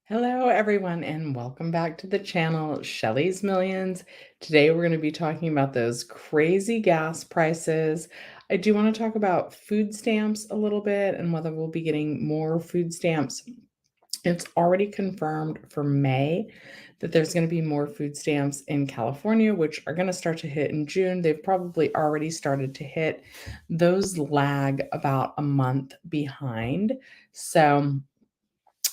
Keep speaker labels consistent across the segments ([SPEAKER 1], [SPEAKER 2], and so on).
[SPEAKER 1] Hello, everyone, and welcome back to the channel, Shelly's Millions. Today, we're going to be talking about those crazy gas prices. I do want to talk about food stamps a little bit and whether we'll be getting more food stamps. It's already confirmed for May that there's going to be more food stamps in California, which are going to start to hit in June. They've probably already started to hit. Those lag about a month behind. So,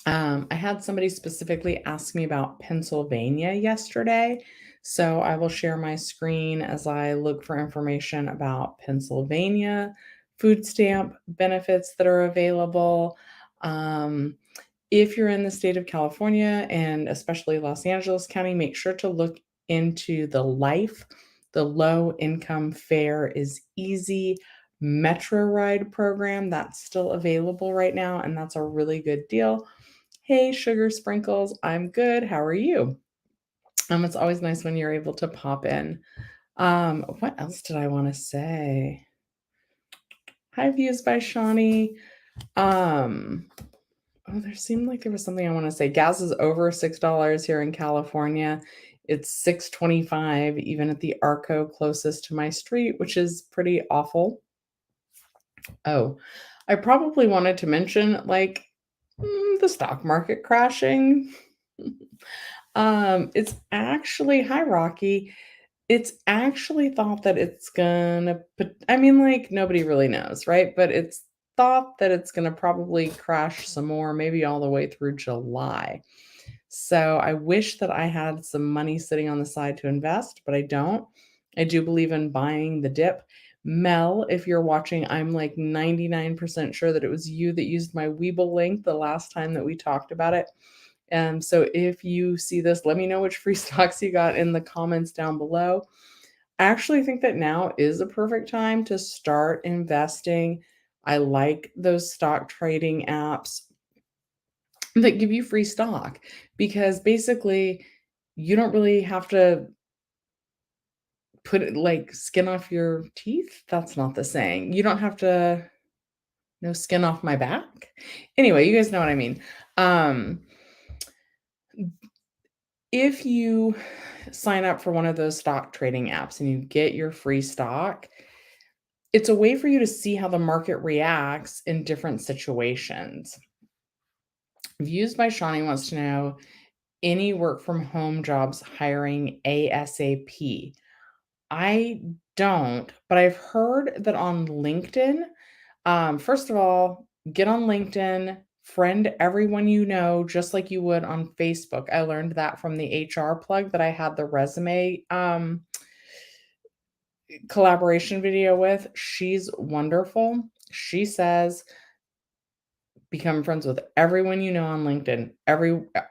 [SPEAKER 1] I had somebody specifically ask me about Pennsylvania yesterday, so I will share my screen as I look for information about Pennsylvania food stamp benefits that are available. Um, if you're in the state of California and especially Los Angeles County, make sure to look into the LIFE, the Low Income Fare is Easy Metro Ride program. That's still available right now, and that's a really good deal. Hey, Sugar Sprinkles, I'm good. How are you? It's always nice when you're able to pop in. What else did I want to say? Hi, Views by Shawnee. There seemed like there was something I want to say. Gas is over $6 here in California. It's $6.25 even at the Arco closest to my street, which is pretty awful. Oh, I probably wanted to mention the stock market crashing. It's actually hi, Rocky. It's actually thought that it's gonna nobody really knows, right? But it's thought that it's gonna probably crash some more, maybe all the way through July. So I wish that I had some money sitting on the side to invest, but I don't. I do believe in buying the dip. Mel, if you're watching, I'm like 99% sure that it was you that used my Webull link the last time that we talked about it. So if you see this, let me know which free stocks you got in the comments down below. I actually think that now is a perfect time to start investing. I like those stock trading apps that give you free stock because basically you don't really have to put it like skin off your teeth. That's not the saying. You don't have to no skin off my back. Anyway, you guys know what I mean. Um, if you sign up for one of those stock trading apps and you get your free stock, it's a way for you to see how the market reacts in different situations. Views by Shawnee wants to know any work from home jobs hiring ASAP. I don't, but I've heard that on LinkedIn, first of all, get on LinkedIn, friend everyone you know, just like you would on Facebook. I learned that from the HR plug that I had the resume collaboration video with. She's wonderful. She says, become friends with everyone you know on LinkedIn,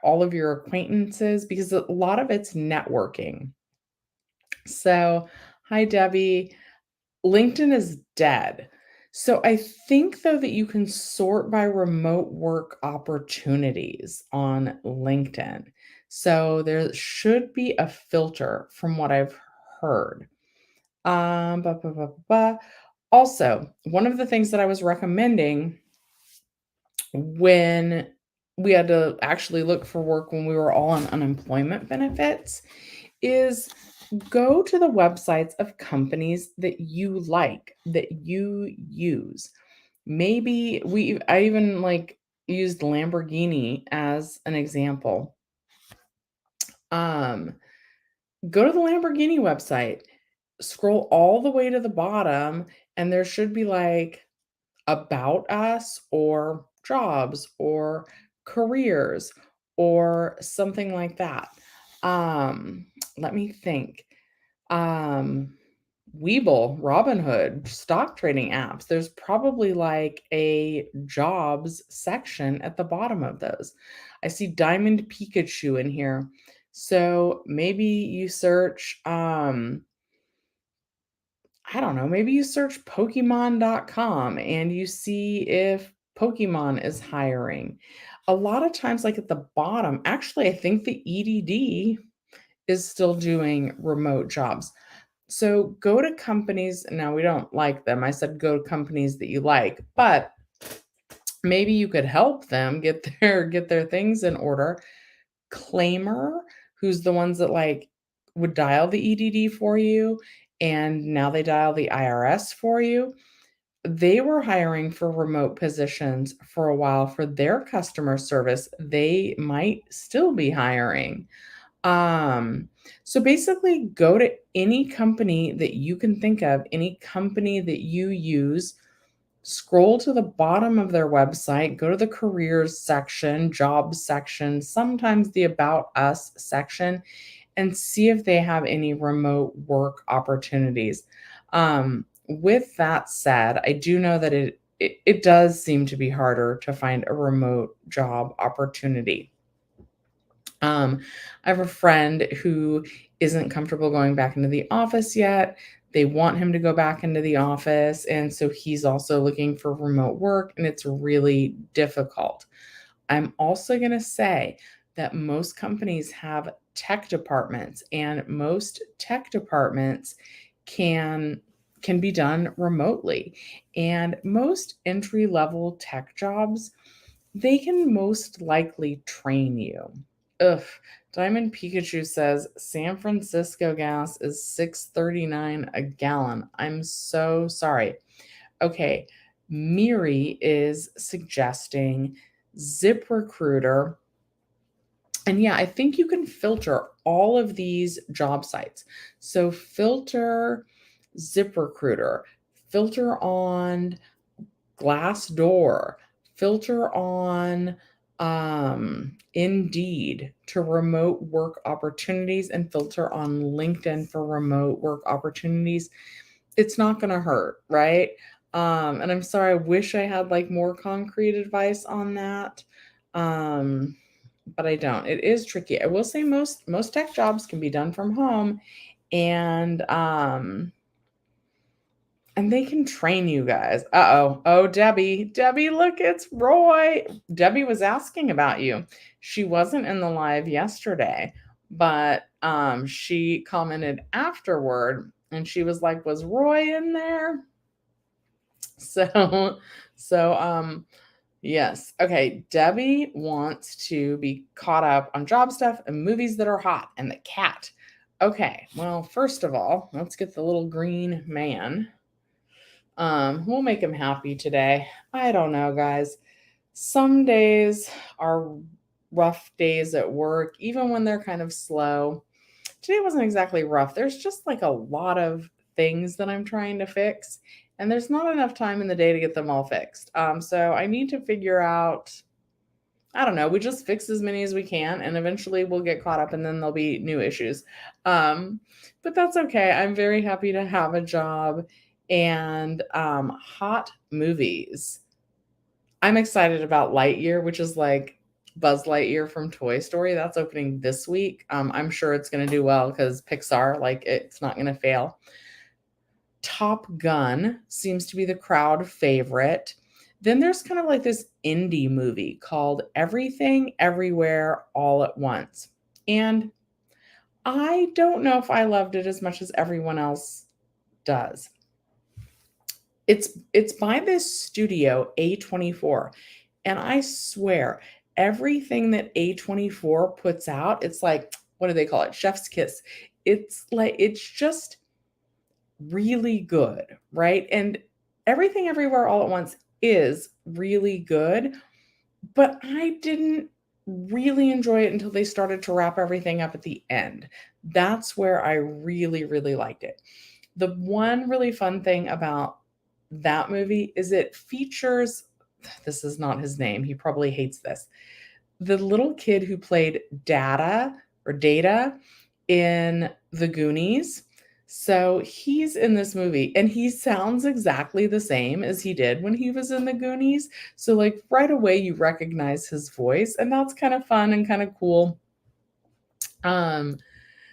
[SPEAKER 1] all of your acquaintances, because a lot of it's networking. So, hi, Debbie. LinkedIn is dead. So I think though that you can sort by remote work opportunities on LinkedIn. So there should be a filter from what I've heard. Ba, ba, ba, ba. Also, one of the things that I was recommending when we had to actually look for work when we were all on unemployment benefits is go to the websites of companies that you like, that you use. Maybe I even used Lamborghini as an example. Um, Go to the Lamborghini website, scroll all the way to the bottom, and there should be like about us or jobs or careers or something like that. Let me think. Um, Webull, Robinhood, stock trading apps. There's probably like a jobs section at the bottom of those. I see Diamond Pikachu in here. So maybe you search I don't know, maybe you search Pokemon.com and you see if Pokemon is hiring. A lot of times, like at the bottom, actually, I think the EDD is still doing remote jobs. So go to companies. Now, we don't like them. I said go to companies that you like, but Maybe you could help them get their things in order. Claimer, who's the ones that, like, would dial the EDD for you, and now they dial the IRS for you. They were hiring for remote positions for a while for their customer service. They might still be hiring. Um, so basically go to any company that you can think of, any company that you use, scroll to the bottom of their website, go to the careers section, jobs section, sometimes the about us section, and see if they have any remote work opportunities. With that said, I do know that it does seem to be harder to find a remote job opportunity. Um, I have a friend who isn't comfortable going back into the office yet. They want him to go back into the office, and so he's also looking for remote work, and it's really difficult. I'm also going to say that most companies have tech departments, and most tech departments can can be done remotely. And most entry level tech jobs, they can most likely train you. Ugh. Diamond Pikachu says San Francisco gas is 6.39 a gallon. I'm so sorry. Okay. Miri is suggesting ZipRecruiter. And yeah, I think you can filter all of these job sites. So filter ZipRecruiter, filter on Glassdoor, filter on Indeed to remote work opportunities, and filter on LinkedIn for remote work opportunities. It's not going to hurt, right? And I'm sorry, I wish I had like more concrete advice on that. Um, but I don't. It is tricky. I will say most tech jobs can be done from home, and they can train you guys. Uh-oh. Oh, Debbie. Debbie, look, it's Roy. Debbie was asking about you. She wasn't in the live yesterday, but she commented afterward and she was like, "Was Roy in there?" So so yes. Okay, Debbie wants to be caught up on job stuff and movies that are hot and the cat. Okay, well, first of all, let's get the little green man. We'll make him happy today. I don't know, guys. Some days are rough days at work, even when they're kind of slow. Today wasn't exactly rough. There's just like a lot of things that I'm trying to fix, and there's not enough time in the day to get them all fixed. So I need to figure out, I don't know, we just fix as many as we can, and eventually we'll get caught up, and then there'll be new issues. But that's okay. I'm very happy to have a job and hot movies. I'm excited about Lightyear, which is like Buzz Lightyear from Toy Story. That's opening this week. I'm sure it's going to do well because Pixar, like, it's not going to fail. Top Gun seems to be the crowd favorite. Then there's kind of like this indie movie called Everything Everywhere All at Once. And I don't know if I loved it as much as everyone else does. It's by this studio A24, and I swear everything that A24 puts out, it's like, what do they call it? Chef's kiss. It's like it's just really good, right? And Everything Everywhere All at Once is really good, but I didn't really enjoy it until they started to wrap everything up at the end. That's where I really, really liked it. The one really fun thing about that movie is it features, this is not his name, he probably hates this, the little kid who played Data in The Goonies. So he's in this movie and he sounds exactly the same as he did when he was in The Goonies. So, like, right away you recognize his voice, and that's kind of fun and kind of cool. Um,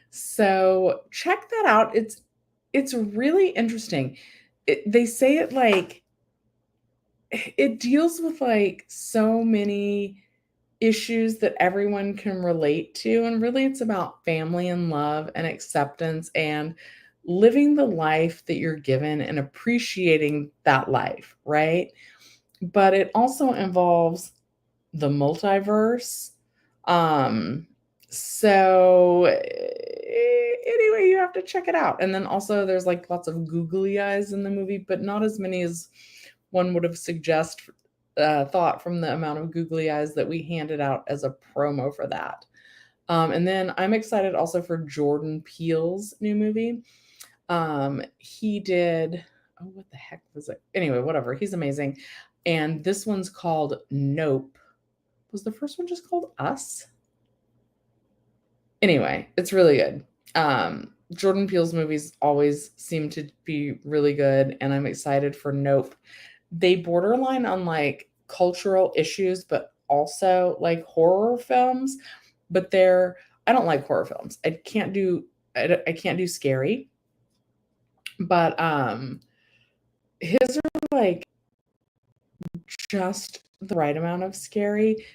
[SPEAKER 1] so check that out. It's really interesting. They say it like it deals with like so many issues that everyone can relate to, and really it's about family and love and acceptance and living the life that you're given and appreciating that life, right? but it also involves the multiverse. Um, so anyway, you have to check it out. And then also there's like lots of googly eyes in the movie, but not as many as one would have thought from the amount of googly eyes that we handed out as a promo for that. And then I'm excited also for Jordan Peele's new movie. He did, oh, what the heck was it? Anyway, whatever. He's amazing. And this one's called Nope. Was the first one just called Us? Anyway, it's really good. Jordan Peele's movies always seem to be really good, and I'm excited for Nope. They borderline on like cultural issues, but also like horror films. But I don't like horror films. I can't do scary. But his are like just the right amount of scary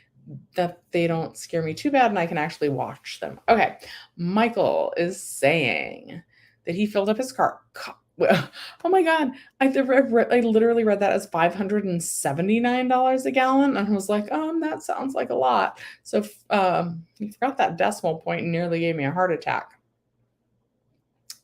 [SPEAKER 1] that they don't scare me too bad and I can actually watch them. Okay. Michael is saying that he filled up his car. Oh my God. I literally read that as $579 a gallon and I was like, that sounds like a lot. So he forgot that decimal point and nearly gave me a heart attack.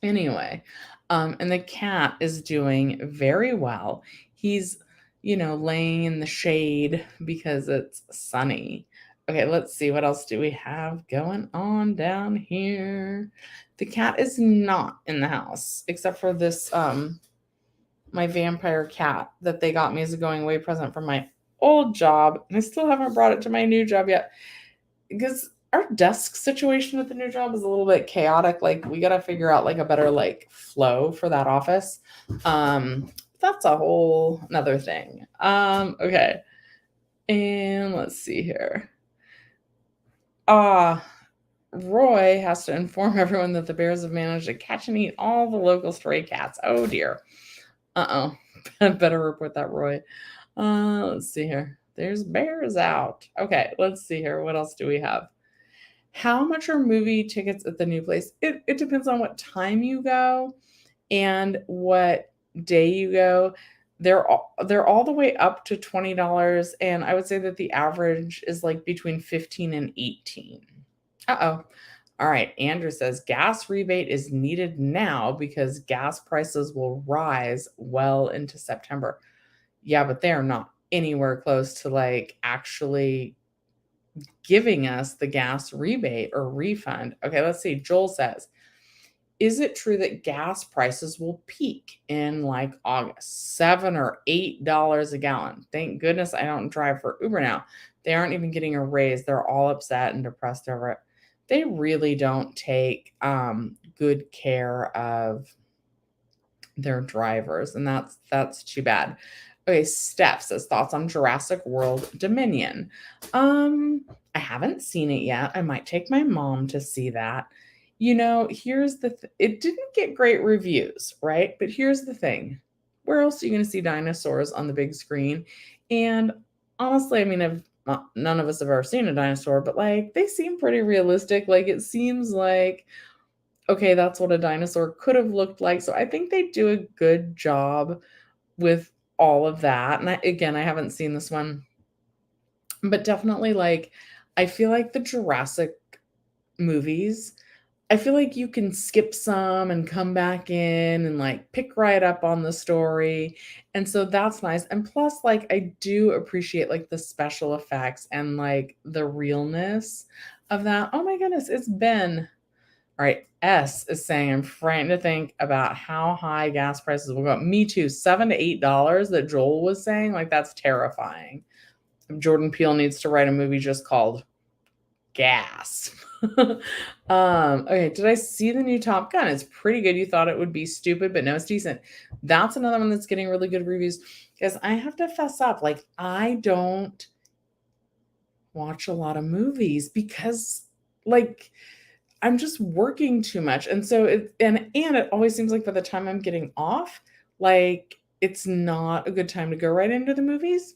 [SPEAKER 1] Anyway, and the cat is doing very well. He's, laying in the shade because it's sunny. Okay, let's see. What else do we have going on down here? The cat is not in the house, except for this, my vampire cat that they got me as a going away present from my old job. And I still haven't brought it to my new job yet because our desk situation at the new job is a little bit chaotic. Like we got to figure out like a better like flow for that office. That's a whole another thing. Okay. And let's see here. Roy has to inform everyone that the bears have managed to catch and eat all the local stray cats. Oh dear. Uh-oh. Better report that, Roy. Let's see here. There's bears out. Okay, let's see here. What else do we have? How much are movie tickets at the new place? It depends on what time you go and what day you go. They're all the way up to $20, and I would say that the average is like between 15 and 18. Uh-oh. All right, Andrew says gas rebate is needed now because gas prices will rise well into September. Yeah, but they're not anywhere close to like actually giving us the gas rebate or refund. Okay, let's see. Joel says, is it true that gas prices will peak in like August, $7 or $8 a gallon? Thank goodness I don't drive for Uber now. They aren't even getting a raise. They're all upset and depressed over it. They really don't take good care of their drivers, and that's too bad. Okay, Steph says thoughts on Jurassic World Dominion. I haven't seen it yet. I might take my mom to see that. Here's it didn't get great reviews, right? But here's the thing. Where else are you going to see dinosaurs on the big screen? And honestly, I mean, none of us have ever seen a dinosaur, but like they seem pretty realistic. Like it seems like okay, that's what a dinosaur could have looked like. So I think they do a good job with all of that. And I haven't seen this one, but definitely like I feel like the Jurassic movies, I feel like you can skip some and come back in and like pick right up on the story. And so that's nice. And plus, like, I do appreciate like the special effects and like the realness of that. Oh my goodness, it's Ben. All right, S is saying, I'm frightened to think about how high gas prices will go. Me too, $7 to $8 that Joel was saying, like that's terrifying. Jordan Peele needs to write a movie just called Gas. Okay, did I see the new Top Gun? It's pretty good. You thought it would be stupid, but no, it's decent. That's another one that's getting really good reviews. Because I have to fess up, like I don't watch a lot of movies because like I'm just working too much. And so it always seems like by the time I'm getting off, like it's not a good time to go right into the movies.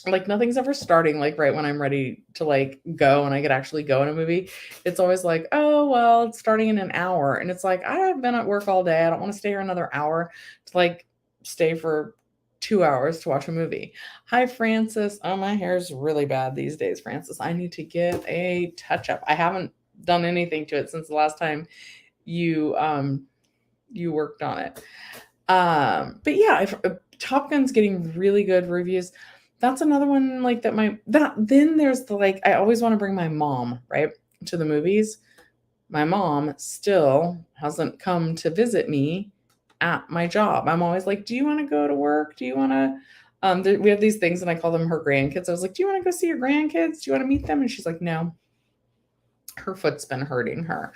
[SPEAKER 1] Like nothing's ever starting like right when I'm ready to like go and I could actually go in a movie. It's always like, oh well, it's starting in an hour. And it's like, I have been at work all day. I don't want to stay here another hour to like stay for 2 hours to watch a movie. Hi, Francis. Oh, my hair's really bad these days, Francis. I need to get a touch up. I haven't done anything to it since the last time you you worked on it. But yeah, if Top Gun's getting really good reviews. That's another one like that then there's the like I always want to bring my mom, right, to the movies. My mom still hasn't come to visit me at my job. I'm always like, "Do you want to go to work? Do you want to?" We have these things, and I call them her grandkids. I was like, "Do you want to go see your grandkids? Do you want to meet them?" And she's like, "No." Her foot's been hurting her,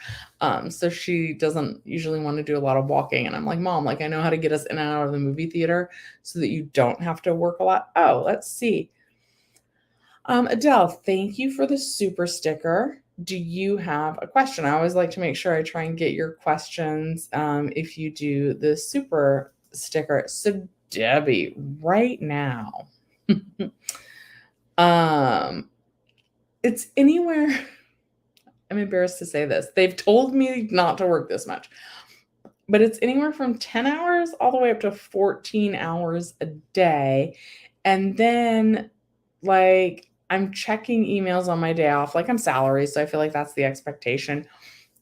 [SPEAKER 1] so she doesn't usually want to do a lot of walking. And I'm like, "Mom, like I know how to get us in and out of the movie theater so that you don't have to work a lot." Oh, let's see. Adele, thank you for the super sticker. Do you have a question? I always like to make sure I try and get your questions if you do the super sticker. So, Debbie, right now, um, it's anywhere. I'm embarrassed to say this. They've told me not to work this much, but it's anywhere from 10 hours all the way up to 14 hours a day. And then, like, I'm checking emails on my day off. Like, I'm salary, so I feel like that's the expectation.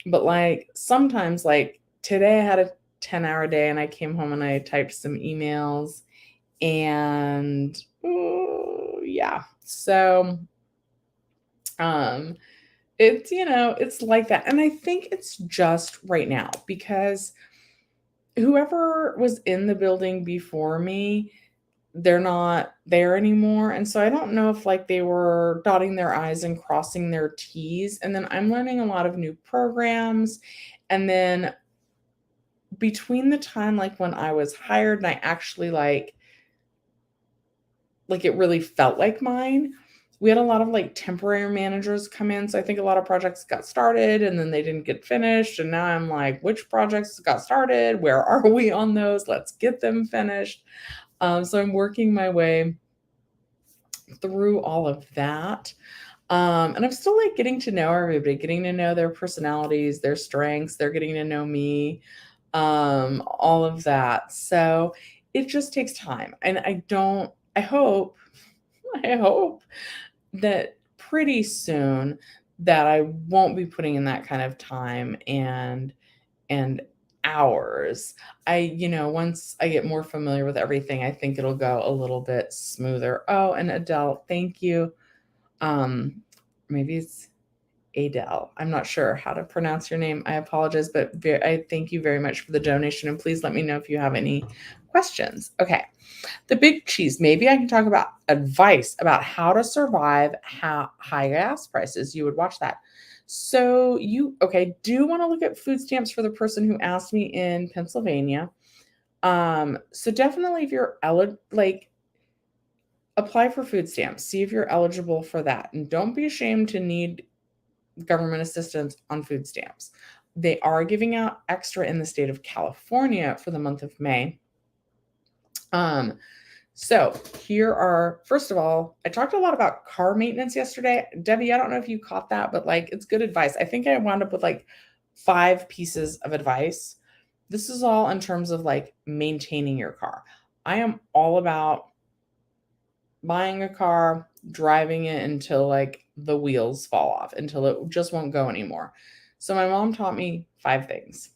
[SPEAKER 1] But, like, sometimes, like, today I had a 10-hour day and I came home and I typed some emails. And, ooh, yeah. So, it's, it's like that. And I think it's just right now because whoever was in the building before me, they're not there anymore. And so I don't know if like they were dotting their I's and crossing their T's. And then I'm learning a lot of new programs. And then between the time like when I was hired and I actually like it really felt like mine, we had a lot of like temporary managers come in. So I think a lot of projects got started and then they didn't get finished. And now I'm like, which projects got started? Where are we on those? Let's get them finished. So I'm working my way through all of that. And I'm still like getting to know everybody, getting to know their personalities, their strengths. They're getting to know me, all of that. So it just takes time. And I hope, I hope that pretty soon that I won't be putting in that kind of time and hours. Once I get more familiar with everything, I think it'll go a little bit smoother. Oh, and Adele, thank you. Maybe it's Adele. I'm not sure how to pronounce your name. I apologize, but I thank you very much for the donation. And please let me know if you have any questions. Okay. The big cheese. Maybe I can talk about advice about how to survive high gas prices. You would watch that. So do want to look at food stamps for the person who asked me in Pennsylvania. So definitely if you're apply for food stamps, see if you're eligible for that. And don't be ashamed to need government assistance on food stamps. They are giving out extra in the state of California for the month of May. So first of all, I talked a lot about car maintenance yesterday. Debbie, I don't know if you caught that, but like, it's good advice. I think I wound up with like 5 pieces of advice. This is all in terms of like maintaining your car. I am all about buying a car, driving it until like the wheels fall off, until it just won't go anymore. So my mom taught me 5 things.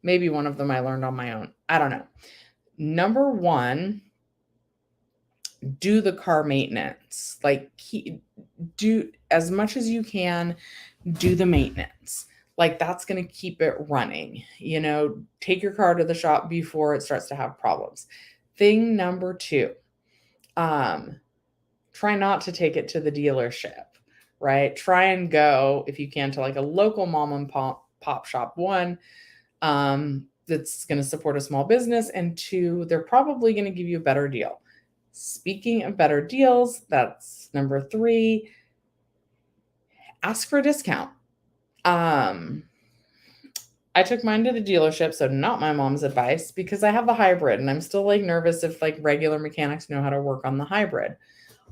[SPEAKER 1] Maybe one of them I learned on my own. I don't know. Number 1, do the car maintenance. Like do as much as you can, do the maintenance. Like that's going to keep it running. Take your car to the shop before it starts to have problems. Thing number 2, try not to take it to the dealership, right? Try and go if you can to like a local mom and pop shop. 1, that's going to support a small business, and 2, they're probably going to give you a better deal. Speaking of better deals, that's number 3. Ask for a discount. I took mine to the dealership, so not my mom's advice, because I have the hybrid and I'm still like nervous if like regular mechanics know how to work on the hybrid.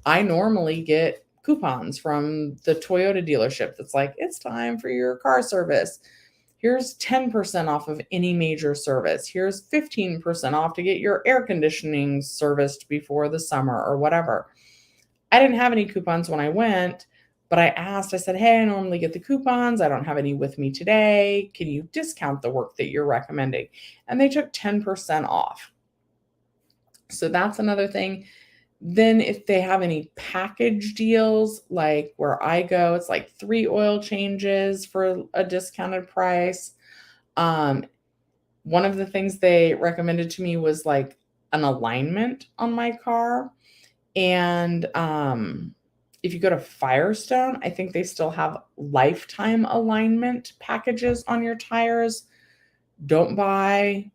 [SPEAKER 1] I normally get coupons from the Toyota dealership that's like, it's time for your car service. Here's 10% off of any major service. Here's 15% off to get your air conditioning serviced before the summer or whatever. I didn't have any coupons when I went, but I asked, I said, hey, I normally get the coupons. I don't have any with me today. Can you discount the work that you're recommending? And they took 10% off. So that's another thing. Then if they have any package deals, like where I go, it's like 3 oil changes for a discounted price. One of the things they recommended to me was like an alignment on my car. And if you go to Firestone, I think they still have lifetime alignment packages on your tires. Don't buy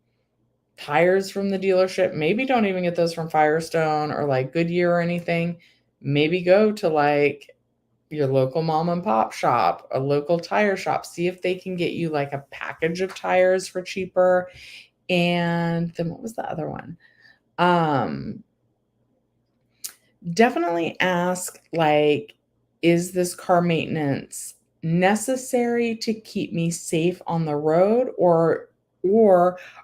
[SPEAKER 1] tires from the dealership. Maybe don't even get those from Firestone or like Goodyear or anything. Maybe go to like your local mom and pop shop, a local tire shop. See if they can get you like a package of tires for cheaper. And then what was the other one? Definitely ask, like, is this car maintenance necessary to keep me safe on the road, or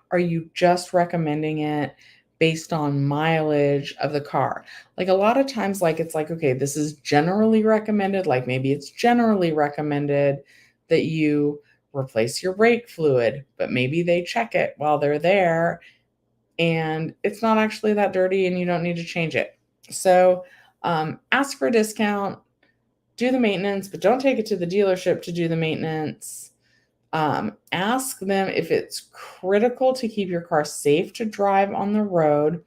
[SPEAKER 1] are you just recommending it based on mileage of the car? Like a lot of times, like it's like, okay, this is generally recommended, like maybe it's generally recommended that you replace your brake fluid, but maybe they check it while they're there and it's not actually that dirty and you don't need to change it. So ask for a discount, do the maintenance, but don't take it to the dealership to do the maintenance. Ask them if it's critical to keep your car safe to drive on the road.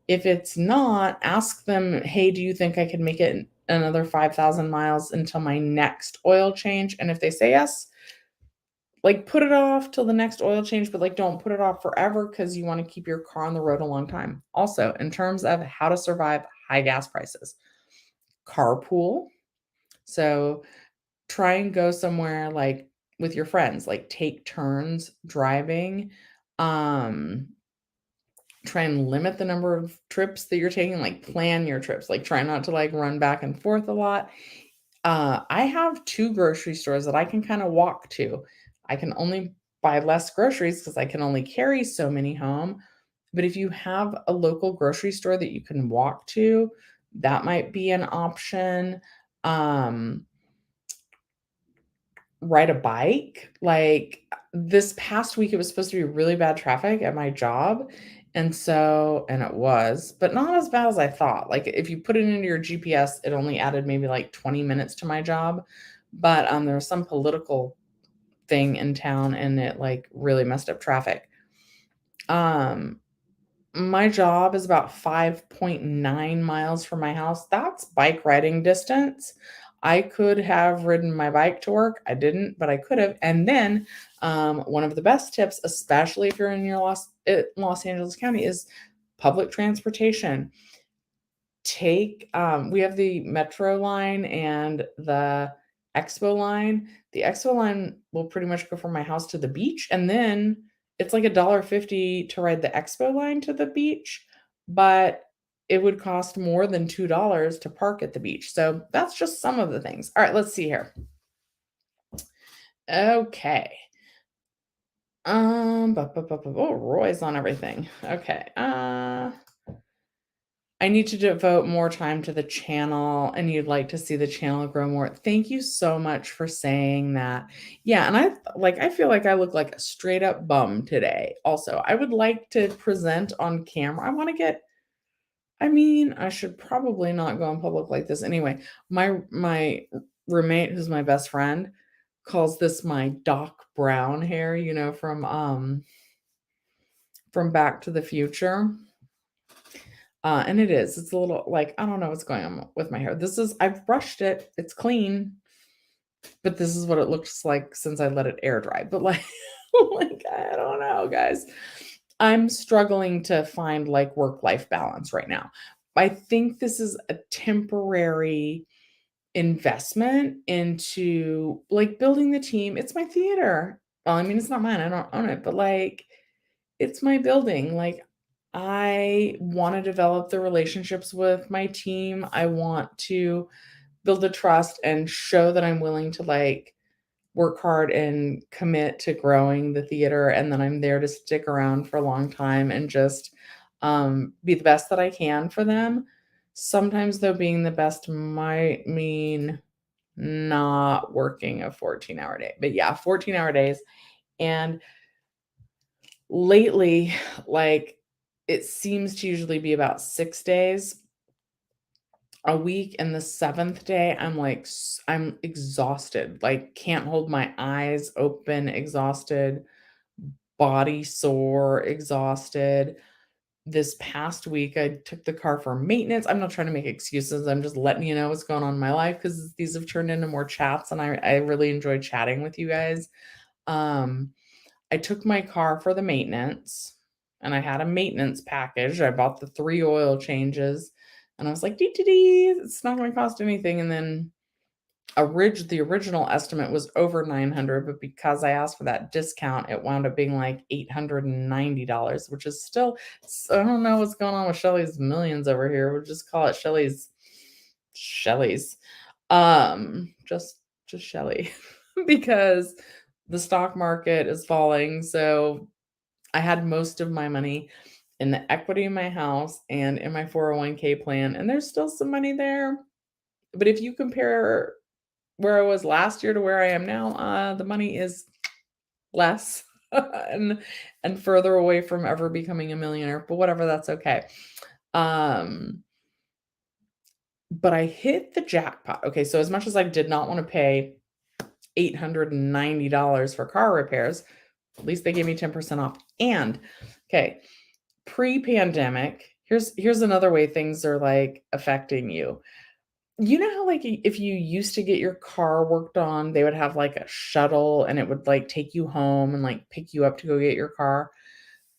[SPEAKER 1] If it's not, ask them, hey, do you think I could make it another 5,000 miles until my next oil change? And if they say yes, like put it off till the next oil change, but like don't put it off forever because you want to keep your car on the road a long time. Also, in terms of how to survive high gas prices, carpool. So try and go somewhere like with your friends, like take turns driving. Um, Try and limit the number of trips that you're taking, like plan your trips, like try not to like run back and forth a lot. I have 2 grocery stores that I can kind of walk to. I can only buy less groceries because I can only carry so many home. But if you have a local grocery store that you can walk to, that might be an option. Um, Ride a bike. Like this past week, it was supposed to be really bad traffic at my job. And it was, but not as bad as I thought. Like if you put it into your GPS, it only added maybe like 20 minutes to my job. But there was some political thing in town and it like really messed up traffic. Um, my job is about 5.9 miles from my house. That's bike riding distance. I could have ridden my bike to work. I didn't, but I could have. And then one of the best tips, especially if you're in your Los Angeles County, is public transportation. We have the Metro line and the Expo line. The Expo line will pretty much go from my house to the beach, and then it's like $1.50 to ride the Expo line to the beach, but it would cost more than $2 to park at the beach. So that's just some of the things. All right, let's see here. Okay. Oh, Roy's on everything. Okay. I need to devote more time to the channel and you'd like to see the channel grow more. Thank you so much for saying that. Yeah, and I feel like I look like a straight up bum today. Also, I would like to present on camera. I should probably not go in public like this anyway. My roommate, who's my best friend, calls this my Doc Brown hair, from Back to the Future. And it is. It's a little like I don't know what's going on with my hair. I've brushed it. It's clean, but this is what it looks like since I let it air dry. But like, like I don't know, guys. I'm struggling to find like work-life balance right now. I think this is a temporary investment into like building the team. It's my theater. Well, I mean, it's not mine. I don't own it, but like it's my building. Like, I want to develop the relationships with my team. I want to build the trust and show that I'm willing to like work hard and commit to growing the theater, and then I'm there to stick around for a long time and just, be the best that I can for them. Sometimes, though, being the best might mean not working a 14-hour day, but yeah, 14-hour days, and lately, like, it seems to usually be about 6 days a week, and the 7th day, I'm like I'm exhausted, like, can't hold my eyes open, exhausted, body sore, exhausted. This past week, I took the car for maintenance. I'm not trying to make excuses, I'm just letting you know what's going on in my life because these have turned into more chats, and I really enjoy chatting with you guys. Um, I took my car for the maintenance, and I had a maintenance package. I bought the 3 oil changes, and I was like, "Dee, dee, dee, it's not gonna cost anything," and then the original estimate was over 900, but because I asked for that discount, it wound up being like $890, which is still I don't know what's going on with Shelly's Millions over here. We'll just call it Shelly's. Just Shelly because the stock market is falling. So I had most of my money in the equity in my house and in my 401k plan, and there's still some money there. But if you compare where I was last year to where I am now, the money is less and further away from ever becoming a millionaire, but whatever, that's okay. Um, but I hit the jackpot. Okay, so as much as I did not want to pay $890 for car repairs, at least they gave me 10% off. And okay, pre-pandemic, here's another way things are like affecting you. You know how, like, if you used to get your car worked on, they would have, like, a shuttle, and it would, like, take you home and, like, pick you up to go get your car?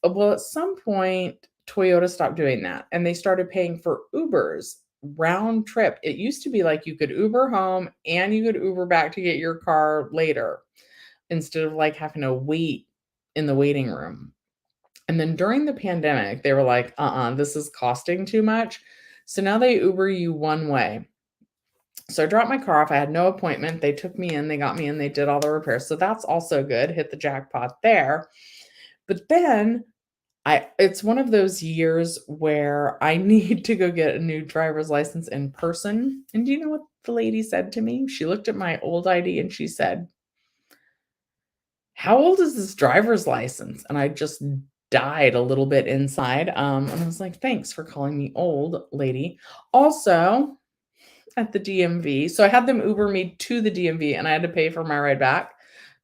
[SPEAKER 1] Well, at some point, Toyota stopped doing that, and they started paying for Ubers round trip. It used to be like you could Uber home and you could Uber back to get your car later instead of, like, having to wait in the waiting room. And then during the pandemic, they were like, this is costing too much." So now they Uber you one way. So I dropped my car off. I had no appointment. They took me in, they got me in, they did all the repairs. So that's also good. Hit the jackpot there. But then it's one of those years where I need to go get a new driver's license in person. And do you know what the lady said to me? She looked at my old ID and she said, "How old is this driver's license?" And I just died a little bit inside. And I was like, "Thanks for calling me old, lady." Also, at the DMV. So I had them Uber me to the DMV and I had to pay for my ride back.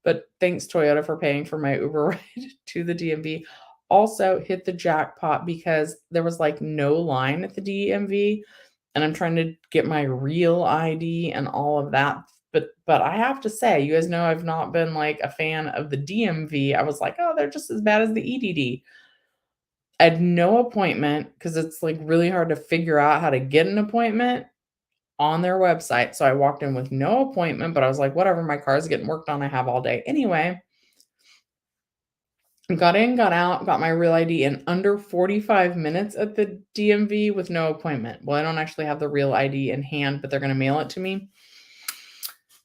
[SPEAKER 1] But thanks, Toyota, for paying for my Uber ride to the DMV. Also hit the jackpot because there was like no line at the DMV and I'm trying to get my real ID and all of that. But I have to say, you guys know I've not been like a fan of the DMV. I was like, "Oh, they're just as bad as the EDD." I had no appointment because it's like really hard to figure out how to get an appointment on their website. So I walked in with no appointment, but I was like, "Whatever, my car's getting worked on. I have all day." Anyway, got in, got out, got my real ID in under 45 minutes at the DMV with no appointment. Well, I don't actually have the real ID in hand, but they're going to mail it to me.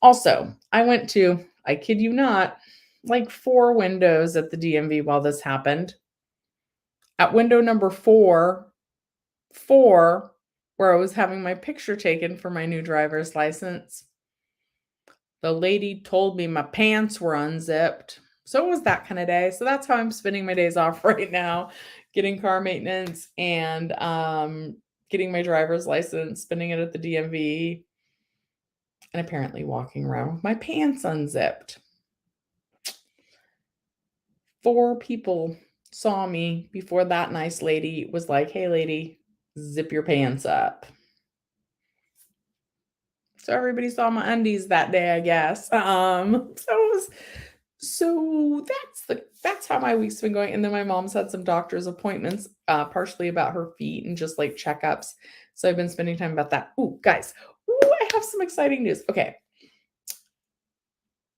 [SPEAKER 1] Also, I went to, I kid you not, like 4 windows at the DMV while this happened. At window number 4, where I was having my picture taken for my new driver's license, the lady told me my pants were unzipped. So it was that kind of day. So that's how I'm spending my days off right now, getting car maintenance and getting my driver's license, spending it at the DMV, and apparently walking around with my pants unzipped. 4 people saw me before that nice lady was like, "Hey lady, zip your pants up." So everybody saw my undies that day, I guess. So that's how my week's been going. And then my mom's had some doctor's appointments, partially about her feet and just like checkups. So I've been spending time about that. Ooh, guys, I have some exciting news. Okay.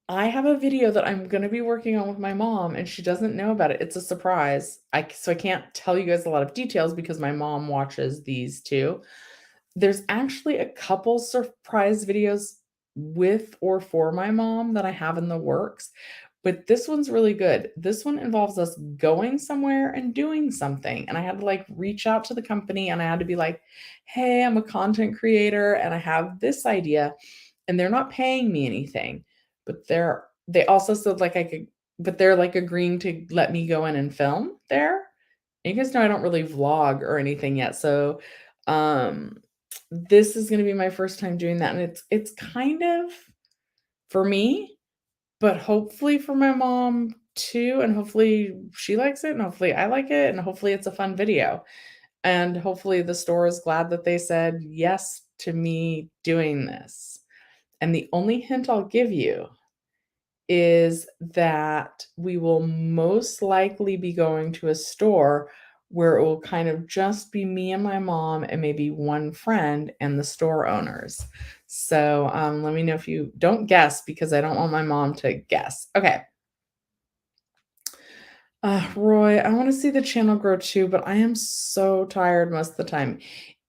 [SPEAKER 1] I have a video that I'm gonna be working on with my mom, and she doesn't know about it. It's a surprise. So I can't tell you guys a lot of details because my mom watches these too. There's actually a couple surprise videos with or for my mom that I have in the works, but this one's really good. This one involves us going somewhere and doing something, and I had to, like, reach out to the company, and I had to be like, "Hey, I'm a content creator, and I have this idea," and they're not paying me anything, but they also said, like, I could but they're, like, agreeing to let me go in and film there. And you guys know I don't really vlog or anything yet, so, um, this is gonna be my first time doing that, and it's kind of for me, but hopefully for my mom too, and hopefully she likes it, and hopefully I like it, and hopefully it's a fun video, and hopefully the store is glad that they said yes to me doing this. And the only hint I'll give you is that we will most likely be going to a store where it will kind of just be me and my mom and maybe one friend and the store owners. So, let me know if you don't guess because I don't want my mom to guess. Okay. Roy, I want to see the channel grow too, but I am so tired most of the time.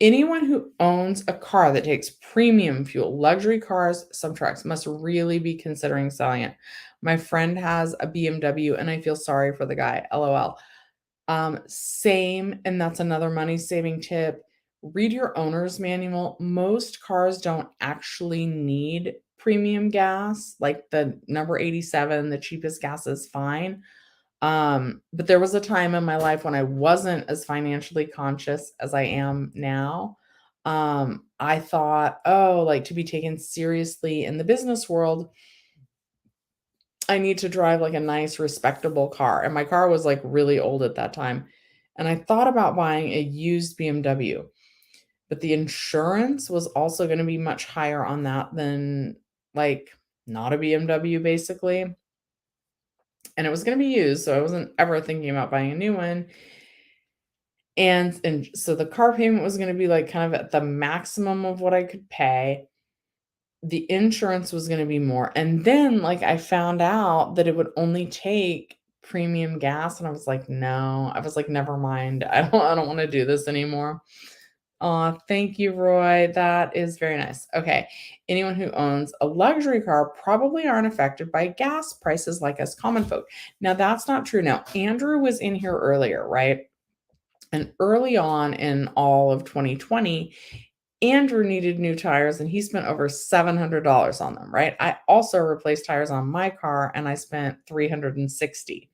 [SPEAKER 1] Anyone who owns a car that takes premium fuel, luxury cars, some trucks, must really be considering selling it. My friend has a BMW and I feel sorry for the guy. LOL. Same, and that's another money saving tip. Read your owner's manual. Most cars don't actually need premium gas, like the number 87, the cheapest gas is fine. But there was a time in my life when I wasn't as financially conscious as I am now. I thought, oh, like to be taken seriously in the business world, I need to drive like a nice, respectable car. And my car was like really old at that time. And I thought about buying a used BMW, but the insurance was also going to be much higher on that than like not a BMW basically. And it was going to be used. So I wasn't ever thinking about buying a new one. And so the car payment was gonna be, like, kind of at the maximum of what I could pay. The insurance was gonna be more, and then, like, I found out that it would only take premium gas, and I was like, "No." I was like, "Never mind. I don't wanna do this anymore." Aw, thank you, Roy. That is very nice. Okay. Anyone who owns a luxury car probably aren't affected by gas prices like us common folk. Now, that's not true. Now, Andrew was in here earlier, right? And early on in all of 2020, Andrew needed new tires and he spent over $700 on them, right? I also replaced tires on my car and I spent 360.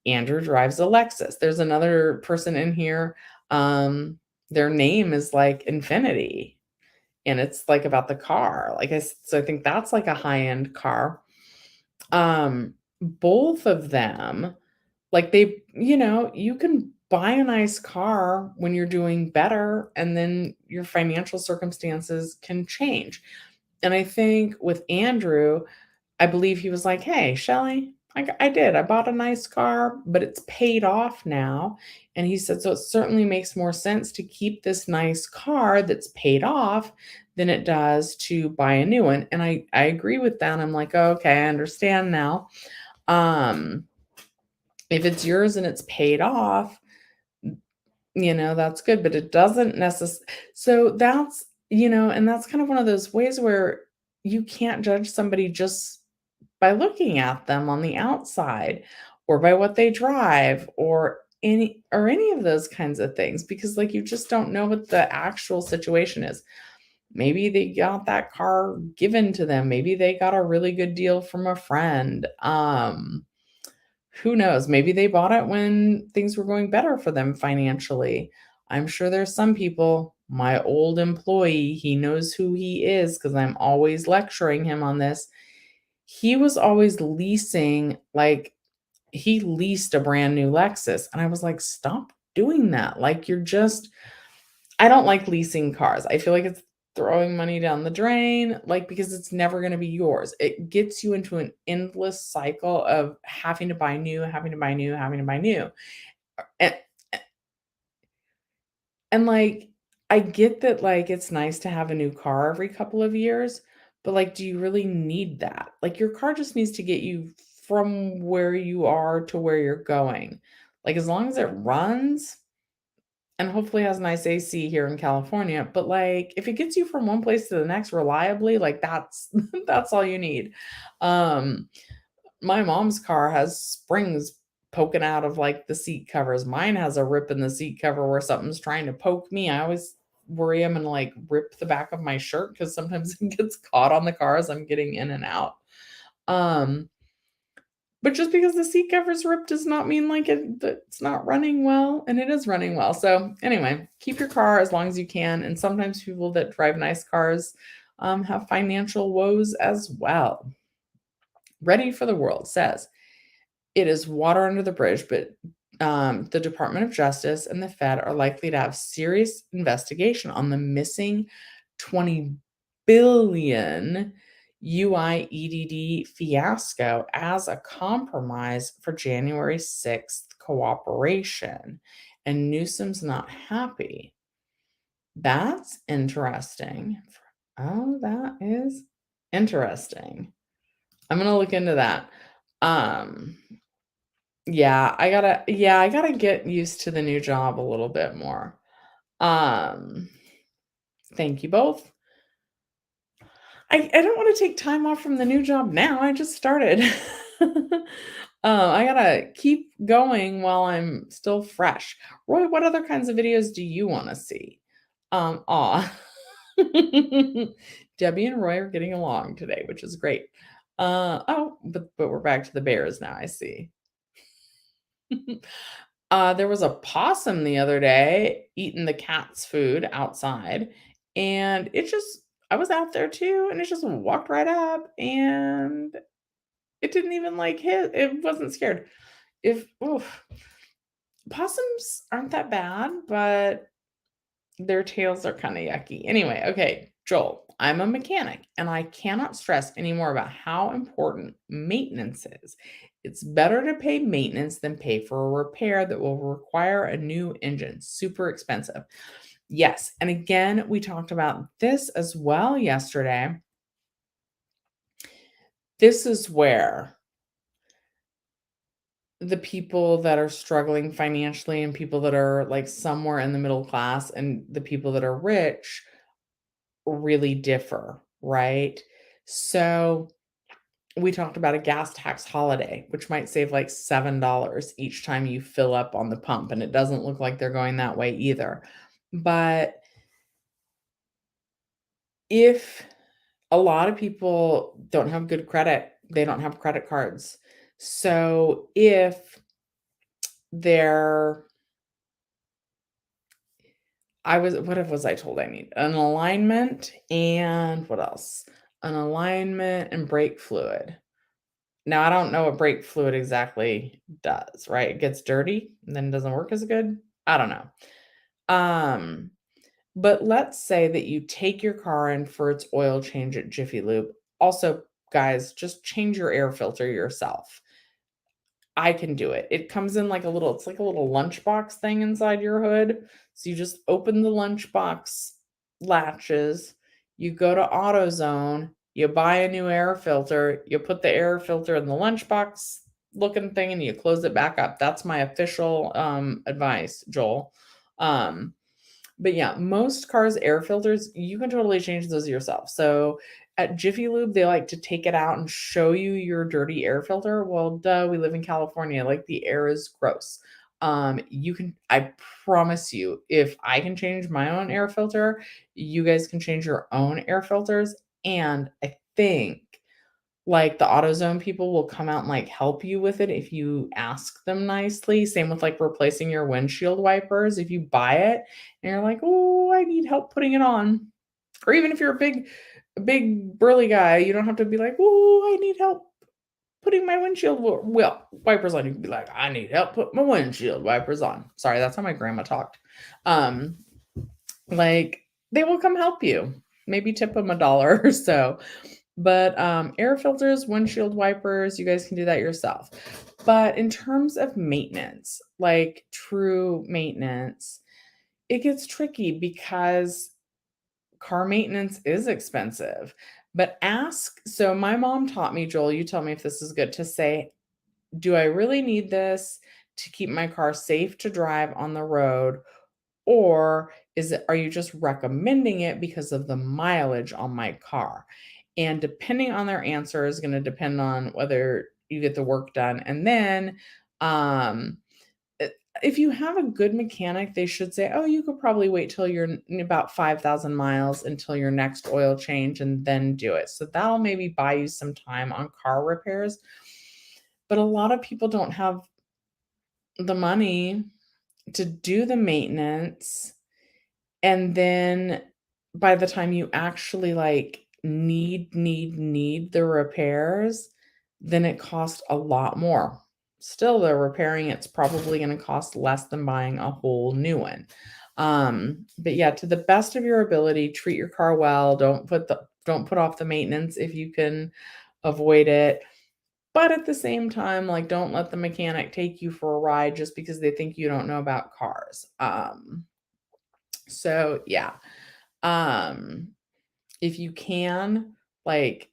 [SPEAKER 1] Andrew drives a Lexus. There's another person in here. Their name is like Infinity and it's like about the car. So I think that's like a high-end car. Both of them like you can buy a nice car when you're doing better and then your financial circumstances can change. And I think with Andrew, I believe he was like, "Hey, Shelly, I did. I bought a nice car, but it's paid off now." And he said, "So it certainly makes more sense to keep this nice car that's paid off than it does to buy a new one." And I agree with that. I'm like, "Oh, okay, I understand now." Um, if it's yours and it's paid off, that's good, but it doesn't necessarily. So and that's kind of one of those ways where you can't judge somebody just by looking at them on the outside or by what they drive or any of those kinds of things because like you just don't know what the actual situation is. Maybe they got that car given to them. Maybe they got a really good deal from a friend. Who knows? Maybe they bought it when things were going better for them financially. I'm sure there's some people, my old employee, he knows who he is because I'm always lecturing him on this. He was always leasing, like, he leased a brand new Lexus. And I was like, stop doing that. Like, I don't like leasing cars. I feel like it's throwing money down the drain, like, because it's never gonna be yours. It gets you into an endless cycle of having to buy new, having to buy new, having to buy new. And like, I get that, like, it's nice to have a new car every couple of years, but, like, do you really need that? Like, your car just needs to get you from where you are to where you're going. Like, as long as it runs, and hopefully has nice AC here in California, but, like, if it gets you from one place to the next reliably, like, that's that's all you need. Um, my mom's car has springs poking out of, like, the seat covers. Mine has a rip in the seat cover where something's trying to poke me. I always worry I'm gonna, like, rip the back of my shirt because sometimes it gets caught on the car as I'm getting in and out. Um, but just because the seat cover's ripped does not mean, like, that it's not running well, and it is running well. So, anyway, keep your car as long as you can, and sometimes people that drive nice cars, have financial woes as well. Ready for the World says, "It is water under the bridge, but, the Department of Justice and the Fed are likely to have serious investigation on the missing 20 billion UIEDD fiasco as a compromise for January 6th cooperation, and Newsom's not happy." That's interesting. Oh, that is interesting. I'm gonna look into that. Um I gotta get used to the new job a little bit more. Um, Thank you both. I don't wanna take time off from the new job now, I just started. I gotta keep going while I'm still fresh. Roy, what other kinds of videos do you wanna see? Aw. Debbie and Roy are getting along today, which is great. But we're back to the bears now, I see. There was a possum the other day eating the cat's food outside, and I was out there too, and it just walked right up, and it didn't even like hit. It wasn't scared. If oof, Possums aren't that bad, but their tails are kind of yucky. Anyway, okay, Joel, I'm a mechanic and I cannot stress anymore about how important maintenance is. It's better to pay maintenance than pay for a repair that will require a new engine. Super expensive. Yes. And again, we talked about this as well yesterday. This is where the people that are struggling financially and people that are like somewhere in the middle class and the people that are rich really differ, right? So we talked about a gas tax holiday, which might save like $7 each time you fill up on the pump. And it doesn't look like they're going that way either. But if a lot of people don't have good credit, they don't have credit cards. So if they're what was I told I need? An alignment and what else? An alignment and brake fluid. Now, I don't know what brake fluid exactly does, right? It gets dirty and then doesn't work as good? I don't know. Um, but let's say that you take your car in for its oil change at Jiffy Lube. Also, guys, just change your air filter yourself. I can do it. It comes in like it's like a little lunchbox thing inside your hood. So you just open the lunchbox latches, you go to AutoZone, you buy a new air filter, you put the air filter in the lunchbox looking thing and you close it back up. That's my official advice, Joel. Um but yeah, most cars' air filters, you can totally change those yourself. So at Jiffy Lube, they like to take it out and show you your dirty air filter. Well, duh, we live in California. Like the air is gross. I promise you, if I can change my own air filter, you guys can change your own air filters. And I think like the AutoZone people will come out and like help you with it if you ask them nicely. Same with like replacing your windshield wipers. If you buy it and you're like, "Oh, I need help putting it on." Or even if you're a big burly guy, you don't have to be like, "Oh, I need help putting my windshield wipers on." You can be like, "I need help put my windshield wipers on." Sorry, that's how my grandma talked. Um, like they will come help you. Maybe tip them $1 or so. But, air filters, windshield wipers, you guys can do that yourself. But in terms of maintenance, like true maintenance, it gets tricky because car maintenance is expensive. But so my mom taught me, Joel, you tell me if this is good, to say, "Do I really need this to keep my car safe to drive on the road? Or are you just recommending it because of the mileage on my car? And depending on their answer is going to depend on whether you get the work done. And then, um, i- if you have a good mechanic, they should say, oh, you could probably wait till you're about 5,000 miles until your next oil change and then do it. So that'll maybe buy you some time on car repairs. But a lot of people don't have the money to do the maintenance. And then by the time you actually, like, need the repairs, then it costs a lot more. Still, they're repairing, it's probably gonna cost less than buying a whole new one. But yeah, to the best of your ability, treat your car well, don't put off the maintenance if you can avoid it. But at the same time, like, don't let the mechanic take you for a ride just because they think you don't know about cars. So yeah. Um, if you can, like,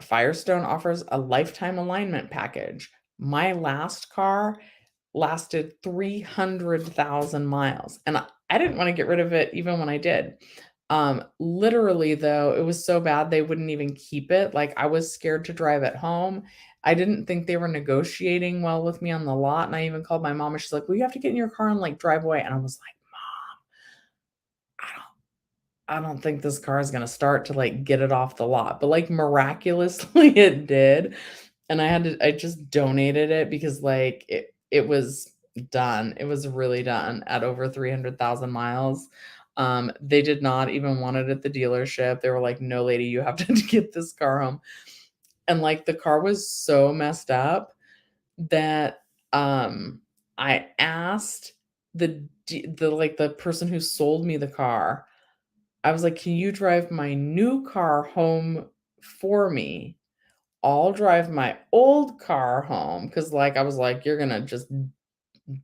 [SPEAKER 1] Firestone offers a lifetime alignment package. My last car lasted 300,000 miles, and I didn't wanna get rid of it even when I did. Literally, though, it was so bad they wouldn't even keep it, like, I was scared to drive it home. I didn't think they were negotiating well with me on the lot, and I even called my mom, and she's like, "Well, you have to get in your car and, like, drive away," and I was like, "I don't I don't think this car is gonna start to, like, get it off the lot," but, like, miraculously, it did, and I just donated it because, like, it was done. It was really done at over 300,000 miles. They did not even want it at the dealership. They were like, "No, lady, you have to get this car home." And, like, the car was so messed up that, I asked the person who sold me the car. I was like, "Can you drive my new car home for me? I'll drive my old car home." Because, like, I was like, "You're gonna just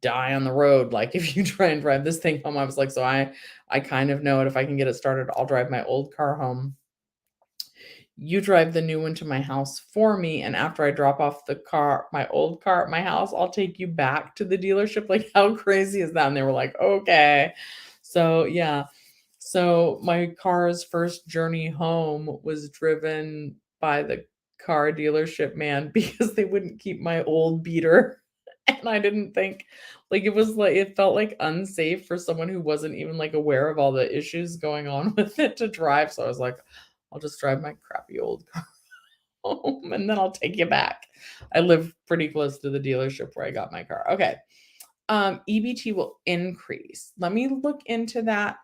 [SPEAKER 1] die on the road, like, if you try and drive this thing home." I was like, "So I kind of know it. If I can get it started, I'll drive my old car home. You drive the new one to my house for me, and after I drop off my old car at my house, I'll take you back to the dealership." Like, how crazy is that? And they were like, "Okay." So, yeah. So my car's first journey home was driven by the car dealership man because they wouldn't keep my old beater. And I didn't think, like, it felt like unsafe for someone who wasn't even, like, aware of all the issues going on with it to drive. So I was like, I'll just drive my crappy old car home and then I'll take you back. I live pretty close to the dealership where I got my car. Okay. EBT will increase. Let me look into that.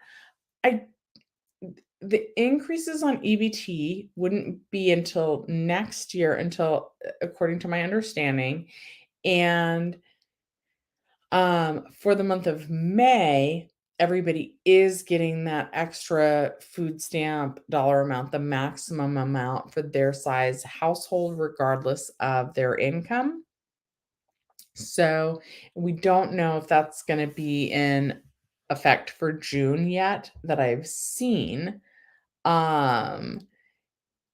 [SPEAKER 1] I The increases on EBT wouldn't be until next year, according to my understanding, and, for the month of May, everybody is getting that extra food stamp dollar amount, the maximum amount for their size household, regardless of their income. So, we don't know if that's gonna be in effect for June yet that I've seen. Um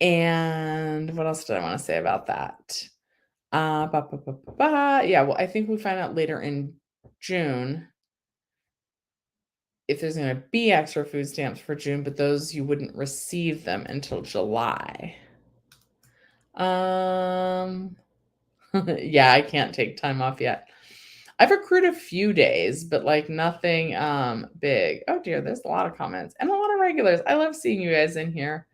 [SPEAKER 1] And what else did I wanna say about that? Ba, ba, ba, ba, ba. Yeah, well, I think we find out later in June if there's gonna be extra food stamps for June, but those you wouldn't receive them until July. Um, yeah, I can't take time off yet. I've accrued a few days, but, like, nothing, big. Oh, dear, there's a lot of comments and a lot of regulars. I love seeing you guys in here.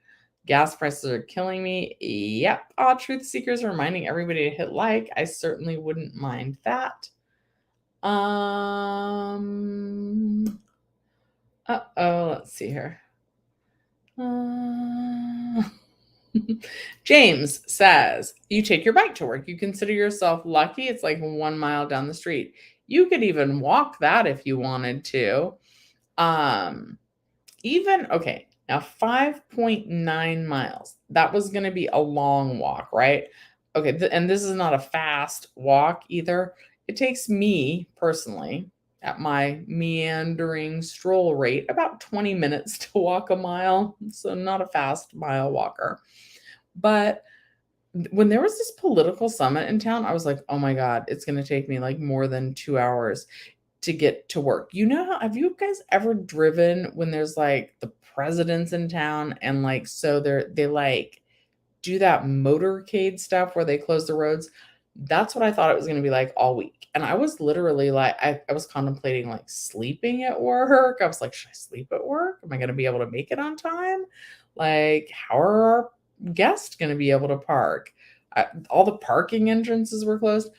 [SPEAKER 1] Gas prices are killing me. Yep. Aw, truth seekers reminding everybody to hit like. I certainly wouldn't mind that. Um, uh-oh, let's see here. Uh, James says, you take your bike to work. You consider yourself lucky. It's like 1 mile down the street. You could even walk that if you wanted to. Um, Even okay, now 5.9 miles. That was gonna be a long walk, right? Okay, and this is not a fast walk either. It takes me personally, at my meandering stroll rate, about 20 minutes to walk a mile, so not a fast mile walker. But when there was this political summit in town, I was like, "Oh my god, it's gonna take me, like, more than 2 hours." to get to work. You know how have you guys ever driven when there's like the president's in town and like so they like do that motorcade stuff where they close the roads? That's what I thought it was going to be like all week. And I was literally like, I was contemplating like sleeping at work. I was like, should I sleep at work? Am I going to be able to make it on time? Like, how are our guests going to be able to park? All the parking entrances were closed.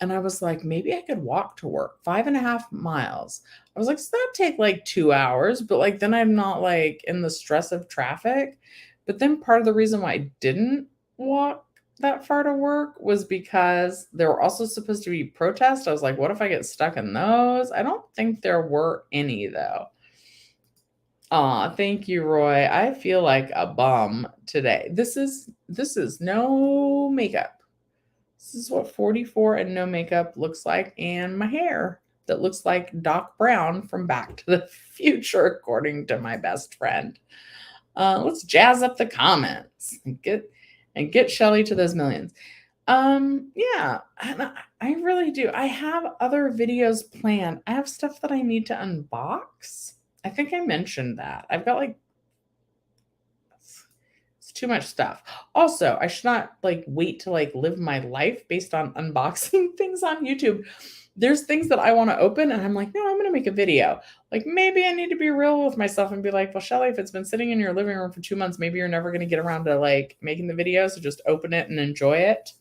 [SPEAKER 1] And I was like, maybe I could walk to work 5.5 miles. I was like, so that'd take like 2 hours, but like then I'm not like in the stress of traffic. But then part of the reason why I didn't walk that far to work was because there were also supposed to be protests. I was like, what if I get stuck in those? I don't think there were any though. Aw, thank you, Roy. I feel like a bum today. This is no makeup. This is what 44 and no makeup looks like, and my hair that looks like Doc Brown from Back to the Future, according to my best friend. Let's jazz up the comments and get Shelly to those millions. Yeah, and I really do. I have other videos planned. I have stuff that I need to unbox. I think I mentioned that. I've got like it's too much stuff. Also, I should not like wait to like live my life based on unboxing things on YouTube. There's things that I want to open and I'm like, no, I'm going to make a video. Like maybe I need to be real with myself and be like, well, Shelly, if it's been sitting in your living room for 2 months, maybe you're never going to get around to like making the video. So just open it and enjoy it.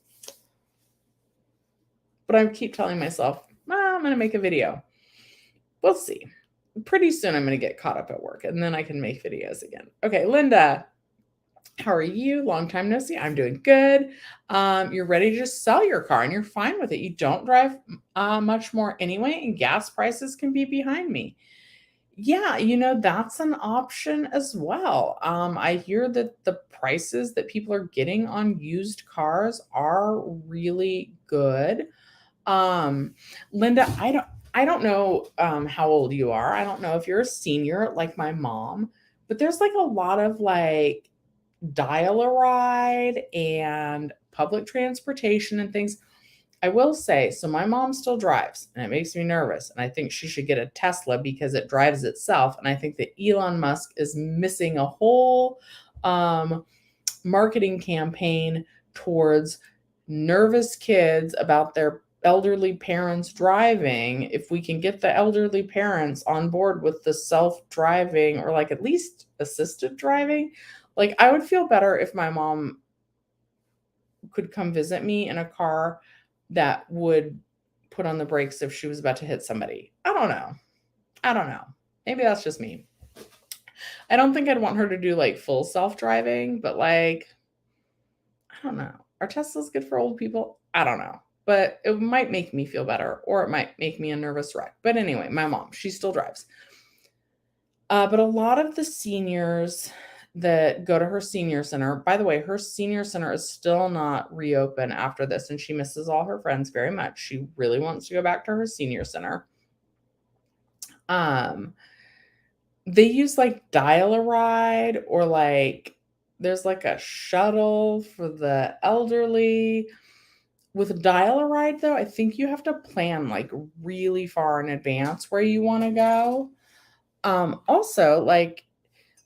[SPEAKER 1] But I keep telling myself, I'm going to make a video. We'll see. Pretty soon I'm going to get caught up at work and then I can make videos again. Okay, Linda, how are you? Long time no see. I'm doing good. You're ready to just sell your car and you're fine with it. You don't drive much more anyway, and gas prices can be behind me. Yeah, that's an option as well. I hear that the prices that people are getting on used cars are really good. Um, Linda, I don't know how old you are. I don't know if you're a senior like my mom, but there's like a lot of like dial a ride and public transportation and things. I will say, so my mom still drives and it makes me nervous. And I think she should get a Tesla because it drives itself. And I think that Elon Musk is missing a whole marketing campaign towards nervous kids about their elderly parents driving. If we can get the elderly parents on board with the self-driving or like at least assisted driving, like I would feel better if my mom could come visit me in a car that would put on the brakes if she was about to hit somebody. I don't know. Maybe that's just me. I don't think I'd want her to do like full self-driving, but like, I don't know. Are Teslas good for old people? I don't know. But it might make me feel better or it might make me a nervous wreck. But anyway, my mom, she still drives. But a lot of the seniors that go to her senior center, by the way, her senior center is still not reopened after this, and she misses all her friends very much. She really wants to go back to her senior center. They use like dial a ride or like there's like a shuttle for the elderly. With dial a ride though, I think you have to plan like really far in advance where you want to go. Also, like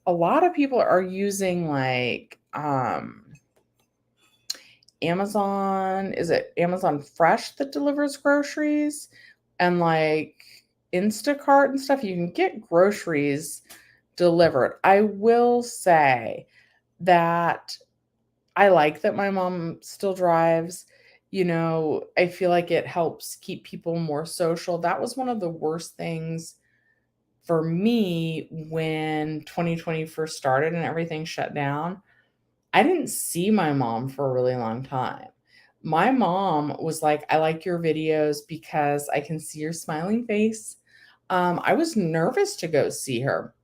[SPEAKER 1] a lot of people are using like Amazon, is it Amazon Fresh that delivers groceries? And like Instacart and stuff, you can get groceries delivered. I will say that I like that my mom still drives. I feel like it helps keep people more social. That was one of the worst things for me when 2020 first started and everything shut down. I didn't see my mom for a really long time. My mom was like, I like your videos because I can see your smiling face. I was nervous to go see her.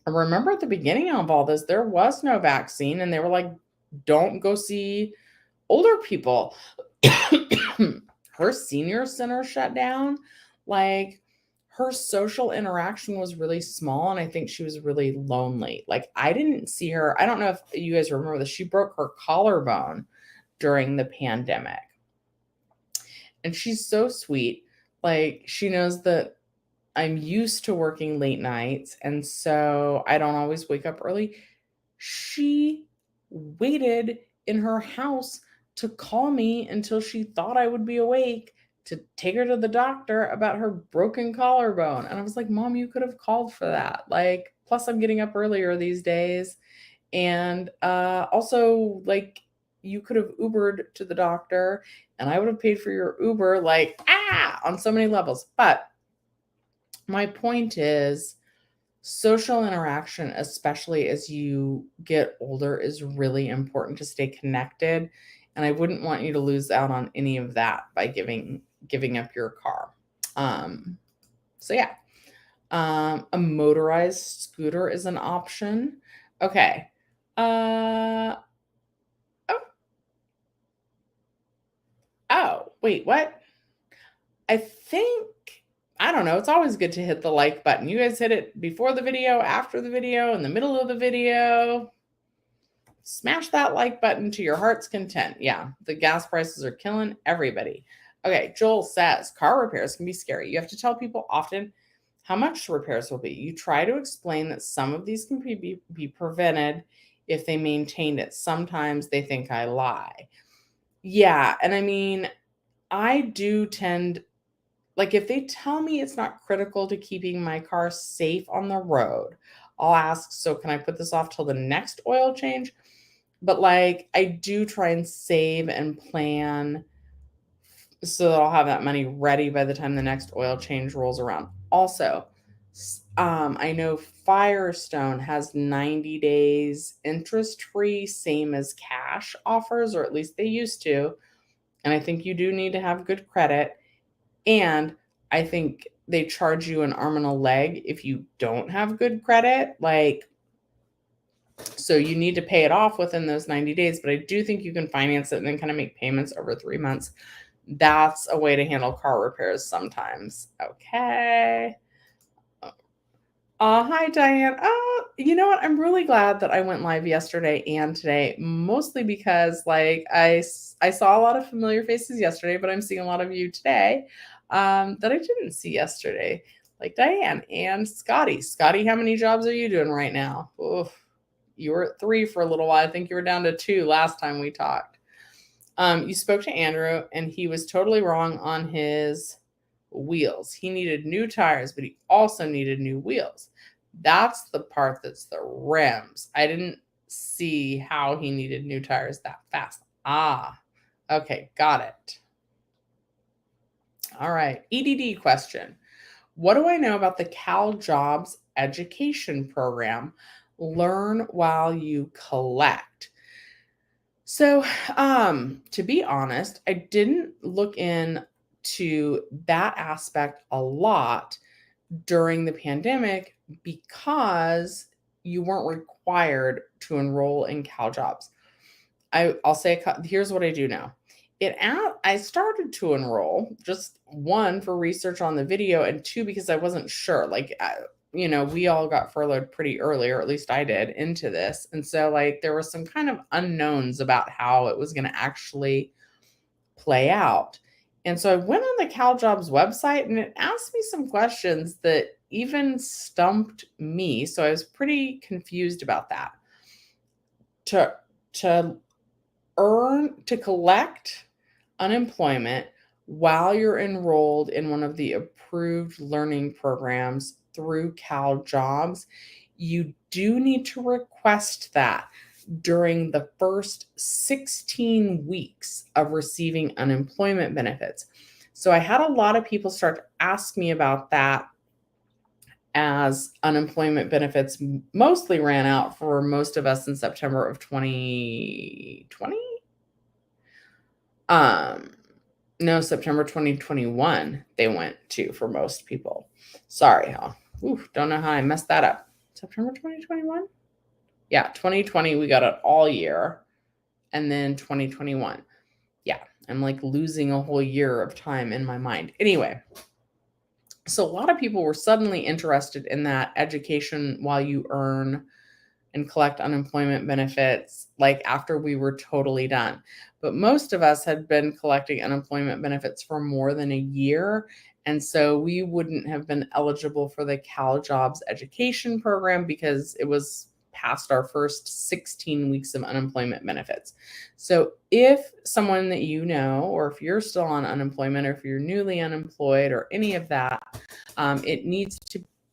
[SPEAKER 1] I remember at the beginning of all this, there was no vaccine, and they were like, don't go see older people. Her senior center shut down. Like, her social interaction was really small, and I think she was really lonely. Like, I didn't see her. I don't know if you guys remember this. She broke her collarbone during the pandemic. And she's so sweet. Like, she knows that I'm used to working late nights, and so I don't always wake up early. She waited in her house to call me until she thought I would be awake to take her to the doctor about her broken collarbone. And I was like, Mom, you could have called for that. Like, plus I'm getting up earlier these days. And also, like, you could have Ubered to the doctor and I would have paid for your Uber, like, on so many levels. But my point is, social interaction, especially as you get older, is really important to stay connected. And I wouldn't want you to lose out on any of that by giving up your car. So yeah. A motorized scooter is an option. Okay. Oh, wait, what? I think, I don't know. It's always good to hit the like button. You guys hit it before the video, after the video, in the middle of the video. Smash that like button to your heart's content. Yeah, the gas prices are killing everybody. Okay, Joel says car repairs can be scary. You have to tell people often how much repairs will be. You try to explain that some of these can be prevented if they maintained it. Sometimes they think I lie. Yeah, and I mean, I do tend, like, if they tell me it's not critical to keeping my car safe on the road, I'll ask, so can I put this off till the next oil change? But, like, I do try and save and plan so that I'll have that money ready by the time the next oil change rolls around. Also, I know Firestone has 90 days interest free, same as cash offers, or at least they used to. And I think you do need to have good credit. And I think they charge you an arm and a leg if you don't have good credit. Like, so you need to pay it off within those 90 days. But I do think you can finance it and then kind of make payments over 3 months. That's a way to handle car repairs sometimes. Okay. Hi, Diane. You know what? I'm really glad that I went live yesterday and today, mostly because, like, I saw a lot of familiar faces yesterday, but I'm seeing a lot of you today that I didn't see yesterday, like Diane and Scotty. Scotty, how many jobs are you doing right now? Oof, you were at 3 for a little while. I think you were down to 2 last time we talked. You spoke to Andrew, and he was totally wrong on his wheels. He needed new tires, but he also needed new wheels. That's the part that's the rims. I didn't see how he needed new tires that fast. Okay, got it. All right, EDD question. What do I know about the Cal Jobs education program? Learn while you collect. So, to be honest, I didn't look into that aspect a lot during the pandemic because you weren't required to enroll in Cal Jobs. I'll say here's what I do know. I started to enroll, just one, for research on the video, and two, because I wasn't sure. Like, we all got furloughed pretty early, or at least I did, into this. And so, like, there were some kind of unknowns about how it was going to actually play out. And so I went on the CalJobs website and it asked me some questions that even stumped me. So I was pretty confused about that. To collect unemployment while you're enrolled in one of the approved learning programs through CalJobs, you do need to request that during the first 16 weeks of receiving unemployment benefits. So I had a lot of people start to ask me about that as unemployment benefits mostly ran out for most of us in September of 2020. No, September 2021 they went to for most people. Sorry, don't know how I messed that up. September 2021? Yeah, 2020 we got it all year, and then 2021. Yeah, I'm like losing a whole year of time in my mind. Anyway, so a lot of people were suddenly interested in that education while you earn and collect unemployment benefits like after we were totally done. But most of us had been collecting unemployment benefits for more than a year. And so we wouldn't have been eligible for the Cal Jobs Education Program because it was past our first 16 weeks of unemployment benefits. So if someone that you know, or if you're still on unemployment, or if you're newly unemployed, or any of that,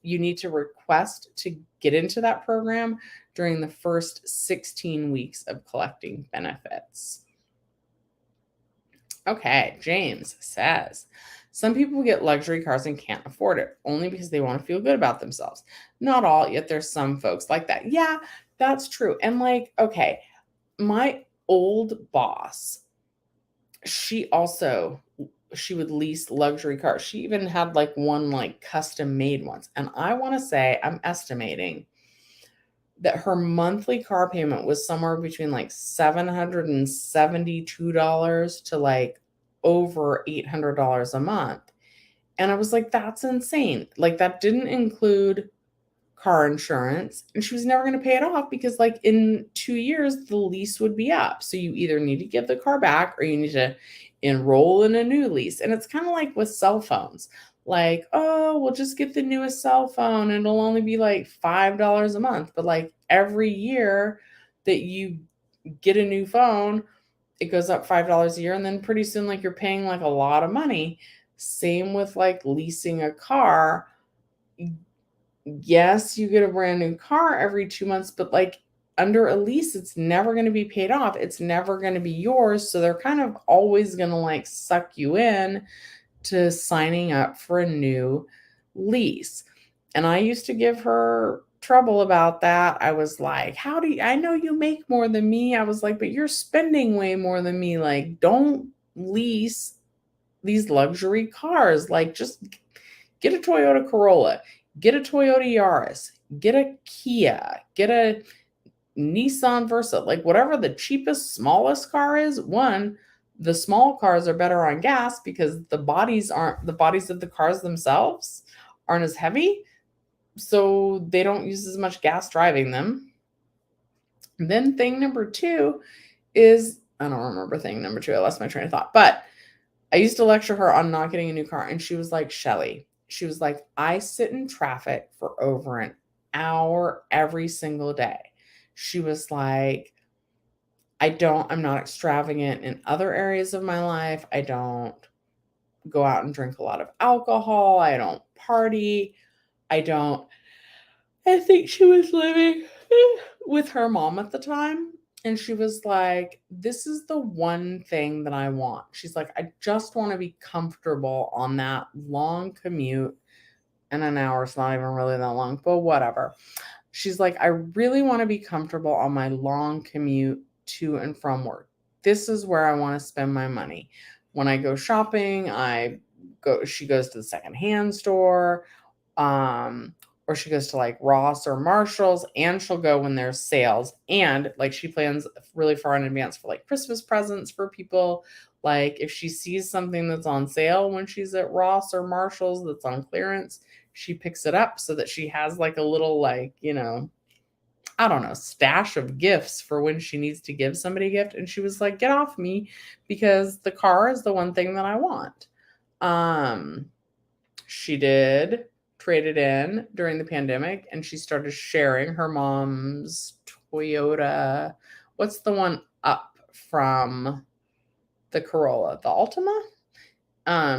[SPEAKER 1] you need to request to get into that program during the first 16 weeks of collecting benefits. Okay, James says, some people get luxury cars and can't afford it only because they want to feel good about themselves. Not all, yet there's some folks like that. Yeah, that's true. And like, okay, my old boss, she would lease luxury cars. She even had like one like custom made ones. And I want to say, I'm estimating that her monthly car payment was somewhere between like $772 to like over $800 a month. And I was like, that's insane. Like, that didn't include car insurance. And she was never going to pay it off because, like, in 2 years, the lease would be up. So you either need to give the car back or you need to enroll in a new lease. And it's kind of like with cell phones. Like, oh, we'll just get the newest cell phone and it'll only be like $5 a month. But like every year that you get a new phone, it goes up $5 a year. And then pretty soon, like, you're paying like a lot of money. Same with like leasing a car. Yes, you get a brand new car every 2 months, but like under a lease, it's never going to be paid off. It's never going to be yours. So they're kind of always going to like suck you in to signing up for a new lease. And I used to give her trouble about that. I was like, I know you make more than me. I was like, but you're spending way more than me. Like, don't lease these luxury cars. Like, just get a Toyota Corolla, get a Toyota Yaris, get a Kia, get a Nissan Versa, like whatever the cheapest, smallest car is. One, the small cars are better on gas because the bodies of the cars themselves aren't as heavy. So they don't use as much gas driving them. And then thing number two is, I don't remember thing number two. I lost my train of thought, but I used to lecture her on not getting a new car. And she was like, Shelly, she was like, I sit in traffic for over an hour every single day. She was like, I'm not extravagant in other areas of my life. I don't go out and drink a lot of alcohol. I don't party. I think she was living with her mom at the time. And she was like, this is the one thing that I want. She's like, I just want to be comfortable on that long commute. And an hour is not even really that long, but whatever. She's like, I really want to be comfortable on my long commute to and from work. This is where I want to spend my money. When I go shopping, she goes to the secondhand store, or she goes to like Ross or Marshall's, and she'll go when there's sales. And like she plans really far in advance for like Christmas presents for people. Like if she sees something that's on sale when she's at Ross or Marshall's that's on clearance, she picks it up so that she has like a little like, I don't know, stash of gifts for when she needs to give somebody a gift. And she was like, get off me because the car is the one thing that I want. She did trade it in during the pandemic and she started sharing her mom's Toyota. What's the one up from the Corolla? The Altima?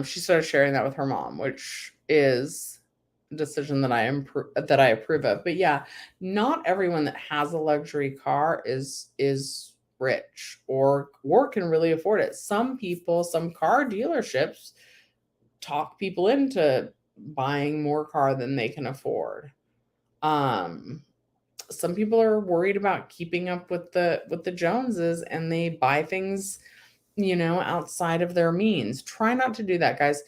[SPEAKER 1] She started sharing that with her mom, which is a decision that I approve of. But yeah, not everyone that has a luxury car is rich or can really afford it. Some car dealerships talk people into buying more car than they can afford. Some people are worried about keeping up with the Joneses and they buy things, outside of their means. Try not to do that, guys.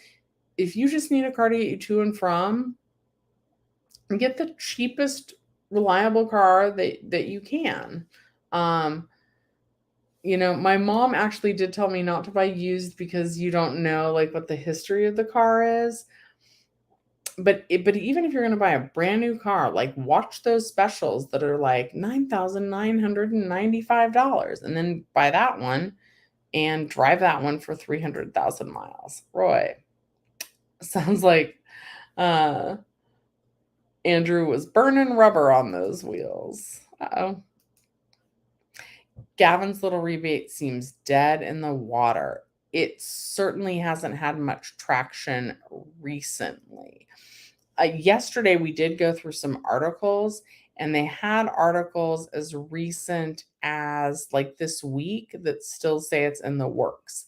[SPEAKER 1] If you just need a car to get you to and from, get the cheapest reliable car that you can. My mom actually did tell me not to buy used because you don't know like what the history of the car is. But even if you're gonna buy a brand new car, like, watch those specials that are, like, $9,995, and then buy that one and drive that one for 300,000 miles. Roy, sounds like, uh, Andrew was burning rubber on those wheels. Uh-oh. Gavin's little rebate seems dead in the water. It certainly hasn't had much traction recently. Yesterday, we did go through some articles, and they had articles as recent as like this week that still say it's in the works.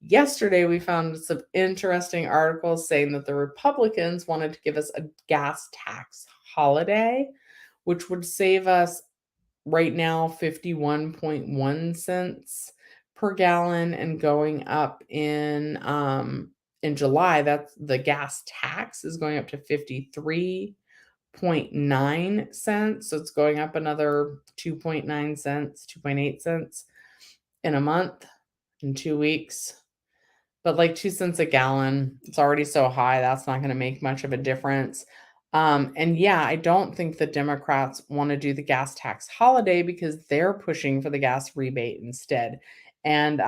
[SPEAKER 1] Yesterday, we found some interesting articles saying that the Republicans wanted to give us a gas tax holiday, which would save us right now 51.1 cents per gallon, and going up in July, that's the gas tax is going up to 53.9 cents. So it's going up another 2.9 cents, 2.8 cents in a month, in 2 weeks. But like 2 cents a gallon, it's already so high, that's not gonna make much of a difference. And yeah, I don't think the Democrats wanna do the gas tax holiday because they're pushing for the gas rebate instead. And,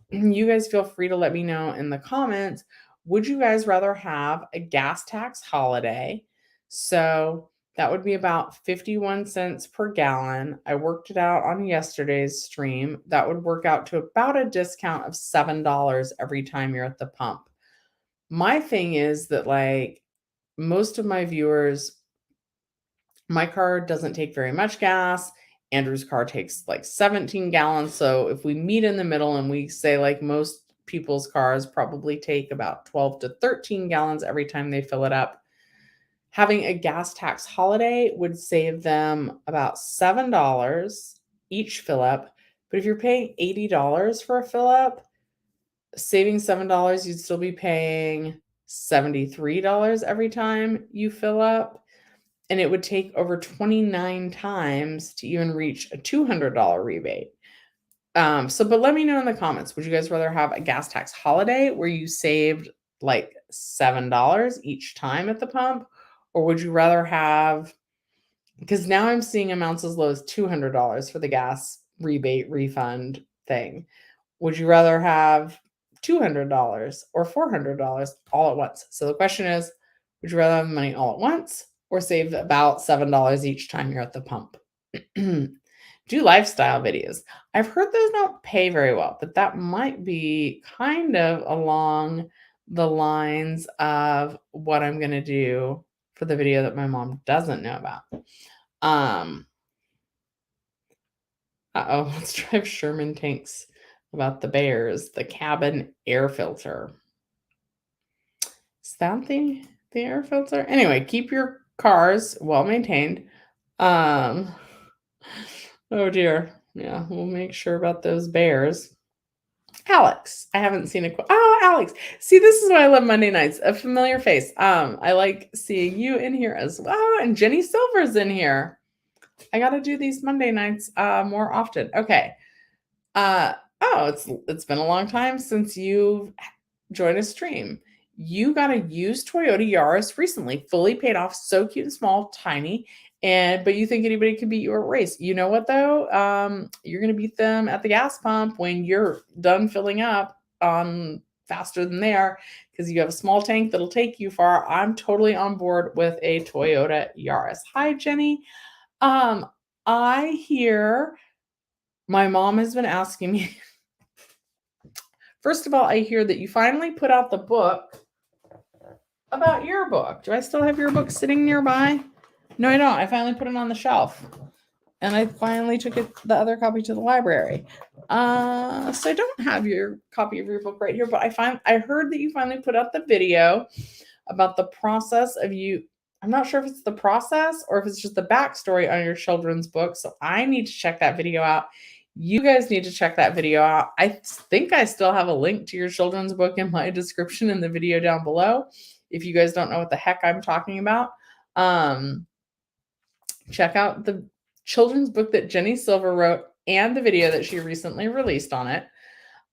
[SPEAKER 1] you guys feel free to let me know in the comments, would you guys rather have a gas tax holiday? So that would be about 51 cents per gallon. I worked it out on yesterday's stream. That would work out to about a discount of $7 every time you're at the pump. My thing is that, like, most of my viewers, my car doesn't take very much gas. Andrew's car takes like 17 gallons. So if we meet in the middle and we say, like, most people's cars probably take about 12 to 13 gallons every time they fill it up, having a gas tax holiday would save them about $7 each fill up. But if you're paying $80 for a fill up, saving $7, you'd still be paying $73 every time you fill up. And it would take over 29 times to even reach a $200 rebate. But let me know in the comments, would you guys rather have a gas tax holiday where you saved like $7 each time at the pump? Or would you rather have, because now I'm seeing amounts as low as $200 for the gas rebate refund thing. Would you rather have $200 or $400 all at once? So the question is, would you rather have money all at once or save about $7 each time you're at the pump? Do lifestyle videos. I've heard those don't pay very well, but that might be kind of along the lines of what I'm going to do for the video that my mom doesn't know about. Um, let's drive Sherman tanks about the bears, the cabin air filter. Is that the air filter? Anyway, keep your cars well maintained. Um, oh dear. Yeah, we'll make sure about those bears. Alex, I haven't seen a oh, Alex. See, this is why I love Monday nights. A familiar face. I like seeing you in here as well. And Jenny Silver's in here. I got to do these Monday nights more often. Okay. Uh oh, it's been a long time since you've joined a stream. You got a used Toyota Yaris recently, fully paid off, so cute and small, tiny, but you think anybody could beat you at a race. You know what though? You're gonna beat them at the gas pump when you're done filling up on faster than they are, because you have a small tank that'll take you far. I'm totally on board with a Toyota Yaris. Hi, Jenny. I hear my mom has been asking me. First of all, I hear that you finally put out the book about your book. Do I still have your book sitting nearby? No, I don't. I finally put it on the shelf. And I finally took the other copy to the library. So I don't have your copy of your book right here, but I heard that you finally put out the video about the process of you. I'm not sure if it's the process or if it's just the backstory on your children's book. So I need to check that video out. You guys need to check that video out. I think I still have a link to your children's book in my description in the video down below. If you guys don't know what the heck I'm talking about, check out the children's book that Jenny Silver wrote and the video that she recently released on it.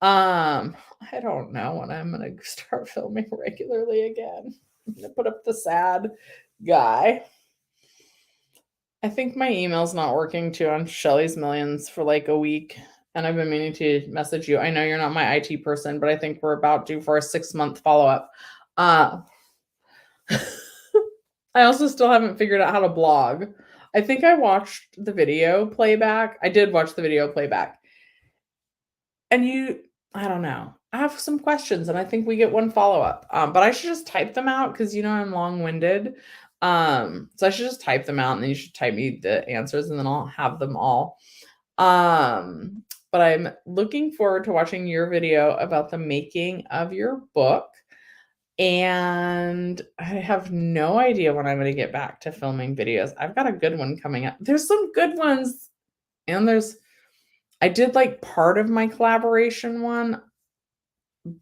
[SPEAKER 1] I don't know when I'm going to start filming regularly again. I'm gonna put up the sad guy. I think my email's not working too on Shelly's Millions for like a week. And I've been meaning to message you. I know you're not my IT person, but I think we're about due for a 6-month follow-up. I also still haven't figured out how to blog. I think I watched the video playback. I did watch the video playback. And I don't know. I have some questions and I think we get one follow-up. But I should just type them out because I'm long-winded. So I should just type them out and then you should type me the answers and then I'll have them all. But I'm looking forward to watching your video about the making of your book. And I have no idea when I'm going to get back to filming videos. I've got a good one coming up. There's some good ones. And I did like part of my collaboration one,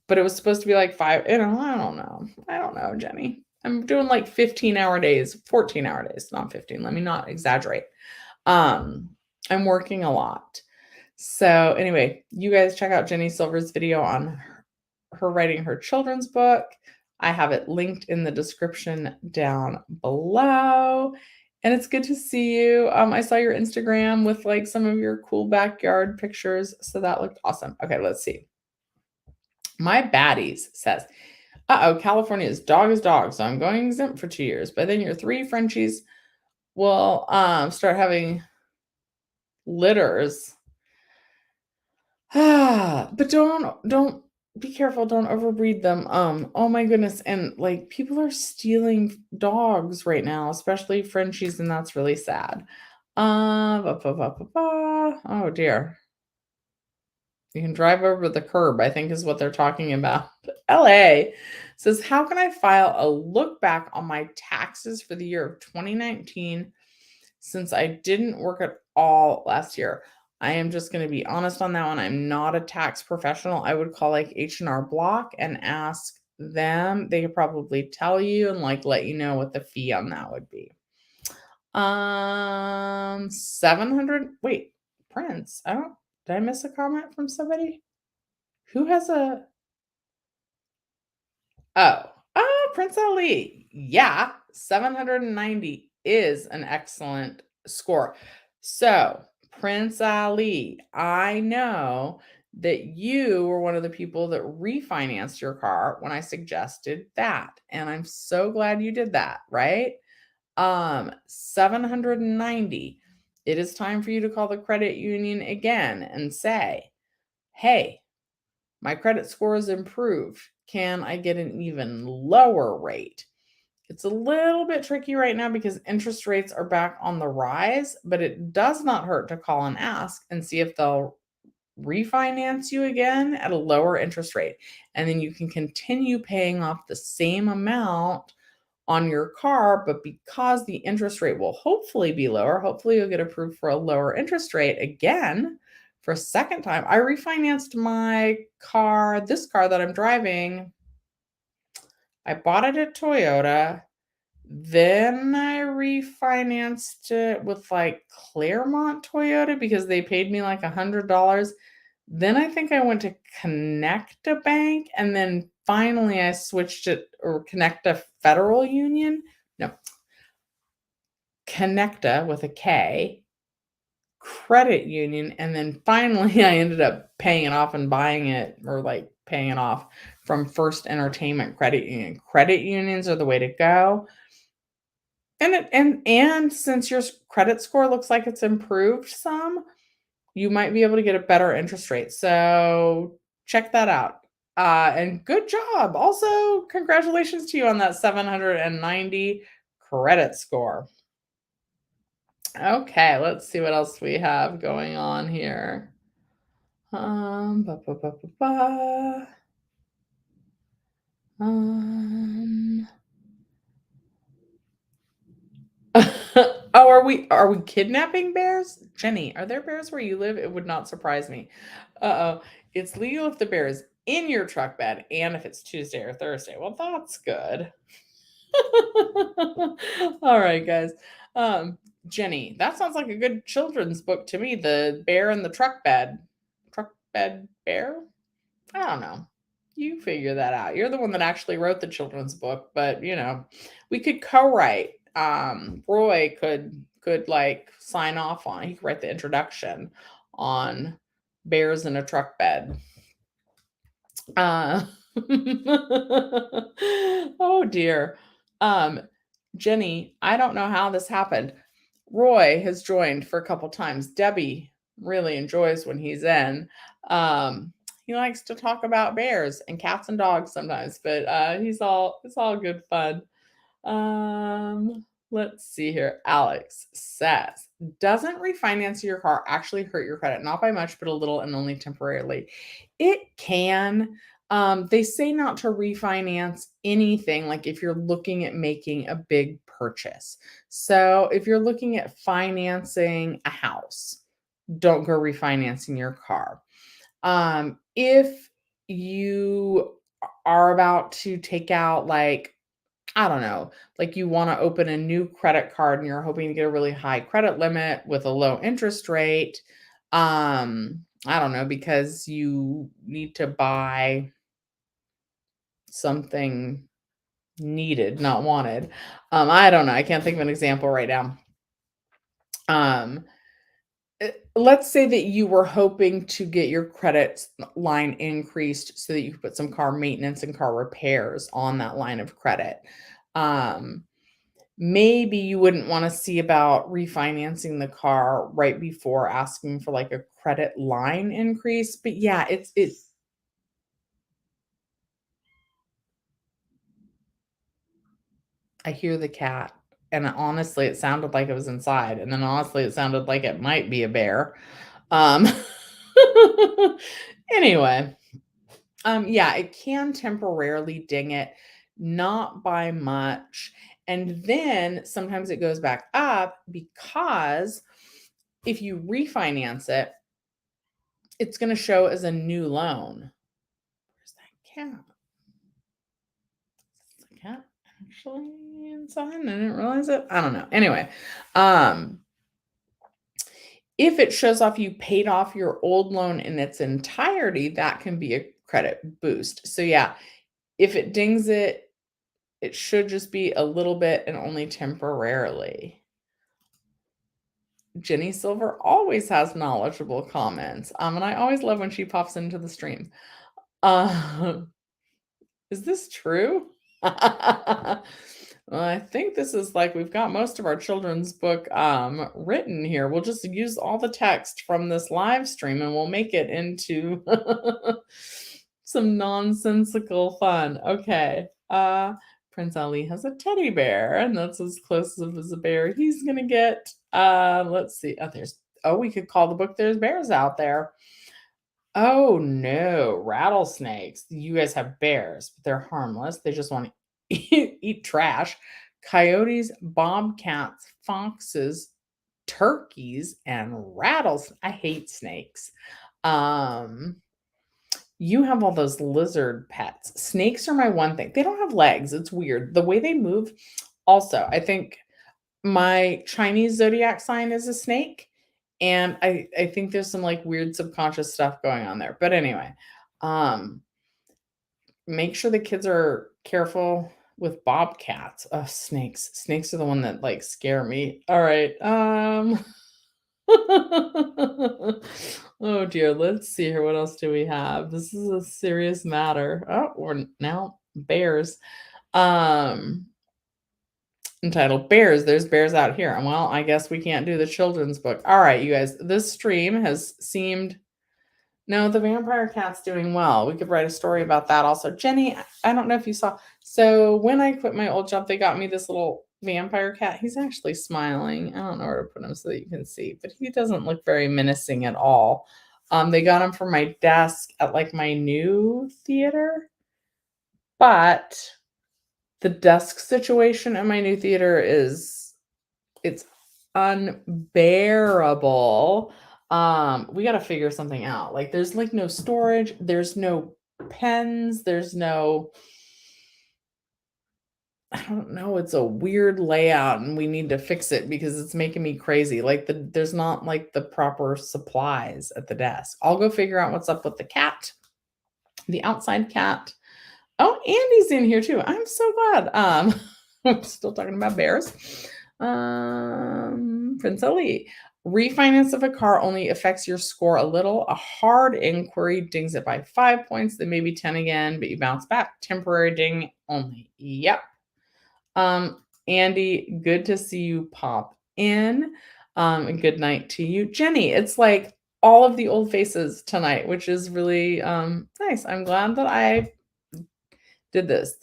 [SPEAKER 1] but it was supposed to be like 5, I don't know. I don't know, Jenny. I'm doing like 15-hour days, 14-hour days, not 15. Let me not exaggerate. I'm working a lot. So anyway, you guys check out Jenny Silver's video on her writing her children's book. I have it linked in the description down below. And it's good to see you. I saw your Instagram with like some of your cool backyard pictures. So that looked awesome. Okay, let's see. My Baddies says, California's dog is dog, so I'm going exempt for 2 years. But then your 3 Frenchies will start having litters. But don't be careful, don't overbreed them. Oh my goodness, and like people are stealing dogs right now, especially Frenchies, and that's really sad. Oh dear. You can drive over the curb, I think is what they're talking about. LA says, how can I file a look back on my taxes for the year of 2019 since I didn't work at all last year? I am just going to be honest on that one. I'm not a tax professional. I would call like H&R Block and ask them. They could probably tell you and like let you know what the fee on that would be. 700. Wait, Prince. Did I miss a comment from somebody? Who has a Prince Ali. Yeah, 790 is an excellent score. So, Prince Ali, I know that you were one of the people that refinanced your car when I suggested that. And I'm so glad you did that, right? 790. It is time for you to call the credit union again and say, hey, my credit score is improved. Can I get an even lower rate? It's a little bit tricky right now because interest rates are back on the rise, but it does not hurt to call and ask and see if they'll refinance you again at a lower interest rate. And then you can continue paying off the same amount on your car, but because the interest rate will hopefully be lower, hopefully you'll get approved for a lower interest rate again for a second time. I refinanced my car, this car that I'm driving. I bought it at Toyota. Then I refinanced it with like Claremont Toyota because they paid me like $100. Then I think I went to Connecta Bank and then finally I switched it or Connecta Federal Union. No. Connecta with a K credit union. And then finally I ended up paying it off and buying it or like paying it off from First Entertainment Credit Union. Credit unions are the way to go. And since your credit score looks like it's improved some, you might be able to get a better interest rate. So check that out. And good job. Also, congratulations to you on that 790 credit score. Okay, let's see what else we have going on here. Ba, ba, ba, ba, ba. Oh, are we kidnapping bears? Jenny, are there bears where you live? It would not surprise me. Uh-oh. It's legal if the bear is in your truck bed and if it's Tuesday or Thursday. Well, that's good. All right, guys. Jenny, that sounds like a good children's book to me. The Bear in the Truck Bed. Truck Bed Bear? I don't know. You figure that out. You're the one that actually wrote the children's book, but we could co-write. Roy could like sign off on. He could write the introduction on bears in a truck bed. Uh, oh dear. Um, Jenny, I don't know how this happened. Roy has joined for a couple times. Debbie really enjoys when he's in. He likes to talk about bears and cats and dogs sometimes, but it's all good fun. Let's see here. Alex says, doesn't refinancing your car actually hurt your credit? Not by much, but a little and only temporarily. It can. They say not to refinance anything, like if you're looking at making a big purchase. So if you're looking at financing a house, don't go refinancing your car. If you are about to take out, like, I don't know, like you want to open a new credit card and you're hoping to get a really high credit limit with a low interest rate. I don't know, because you need to buy something needed, not wanted. I don't know. I can't think of an example right now. Um, let's say that you were hoping to get your credit line increased so that you could put some car maintenance and car repairs on that line of credit. Um, Maybe you wouldn't want to see about refinancing the car right before asking for like a credit line increase. But yeah, it's I hear the cat, and honestly, it sounded like it was inside, and then honestly, it sounded like it might be a bear. Um, anyway, yeah, it can temporarily ding it, not by much, and then sometimes it goes back up because if you refinance it, it's going to show as a new loan. Where's that cat? Is the cat actually inside? I didn't realize it. I don't know. Anyway, um, if it shows off you paid off your old loan in its entirety, that can be a credit boost. So yeah, if it dings it, it should just be a little bit and only temporarily. Jenny Silver always has knowledgeable comments. And I always love when she pops into the stream. Is this true? Well, I think this is like we've got most of our children's book written here. We'll just use all the text from this live stream and we'll make it into some nonsensical fun. Okay. Prince Ali has a teddy bear, and that's as close as a bear he's gonna get. Let's see. We could call the book There's Bears Out There. Oh no, rattlesnakes. You guys have bears, but they're harmless. They just want to eat trash. Coyotes, bobcats, foxes, turkeys, and rattles. I hate snakes. Um, you have all those lizard pets. Snakes are my one thing. They don't have legs. It's weird. The way they move. Also, I think my Chinese zodiac sign is a snake, and I think there's some like weird subconscious stuff going on there. But anyway, um, make sure the kids are careful with bobcats. Oh, snakes. Snakes are the one that like scare me. All right. Oh dear, let's see here. What else do we have? This is a serious matter. Oh, we're now bears. Um Entitled Bears. There's bears out here. And well, I guess we can't do the children's book. All right, you guys, this stream has seemed. No, the vampire cat's doing well. We could write a story about that also. Jenny, I don't know if you saw. So when I quit my old job, they got me this little vampire cat. He's actually smiling. I don't know where to put him so that you can see, but he doesn't look very menacing at all. They got him for my desk at like my new theater, but the desk situation at my new theater it's unbearable. We got to figure something out. Like there's like no storage, there's no pens, there's no, I don't know, it's a weird layout and we need to fix it because it's making me crazy. Like there's not like the proper supplies at the desk. I'll go figure out what's up with the cat. The outside cat. Oh, Andy's in here too. I'm so glad. I'm still talking about bears. Prince Ali. Refinance of a car only affects your score a little. A hard inquiry dings it by 5 points, then maybe 10 again, but you bounce back. Temporary ding only. Yep. Andy, good to see you pop in. And good night to you. Jenny, it's like all of the old faces tonight, which is really nice. I'm glad that I did this.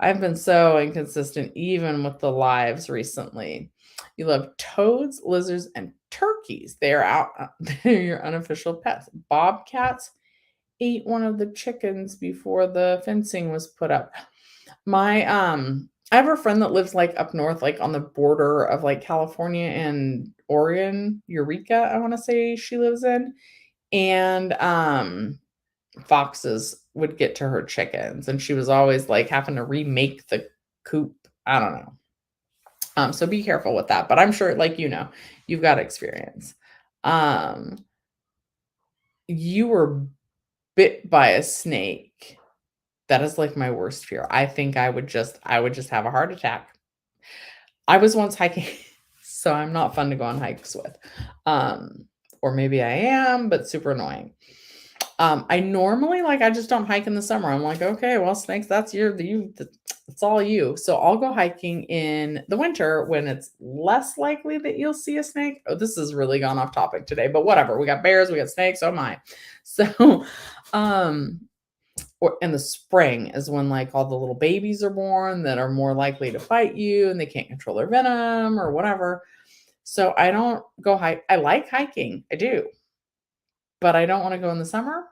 [SPEAKER 1] I've been so inconsistent even with the lives recently. You love toads, lizards, and turkeys. They are out. They're your unofficial pets. Bobcats ate one of the chickens before the fencing was put up. My I have a friend that lives like up north, like on the border of like California and Oregon, Eureka, I want to say she lives in. And foxes would get to her chickens, and she was always like having to remake the coop. I don't know. So be careful with that. But I'm sure, like you've got experience. Um, you were bit by a snake. That is like my worst fear. I think I would just have a heart attack. I was once hiking, so I'm not fun to go on hikes with. Or maybe I am, but super annoying. I normally I just don't hike in the summer. I'm like, okay, well, snakes, it's all you. So I'll go hiking in the winter when it's less likely that you'll see a snake. Oh, this has really gone off topic today, but whatever. We got bears, we got snakes, oh my. So or in the spring is when like all the little babies are born that are more likely to bite you and they can't control their venom or whatever. So I don't go hike. I like hiking. I do. But I don't want to go in the summer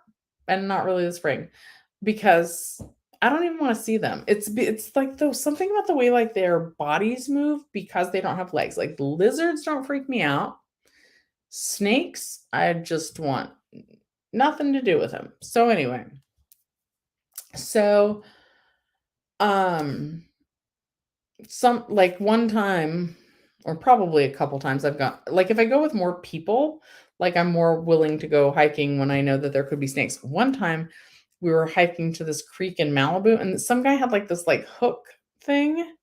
[SPEAKER 1] and not really the spring because I don't even want to see them. It's like though something about the way like their bodies move because they don't have legs. Like lizards don't freak me out. Snakes, I just want nothing to do with them. So anyway, so um some like one time or probably a couple times I've got like if I go with more people, like I'm more willing to go hiking when I know that there could be snakes. One time we were hiking to this creek in Malibu and some guy had like this like hook thing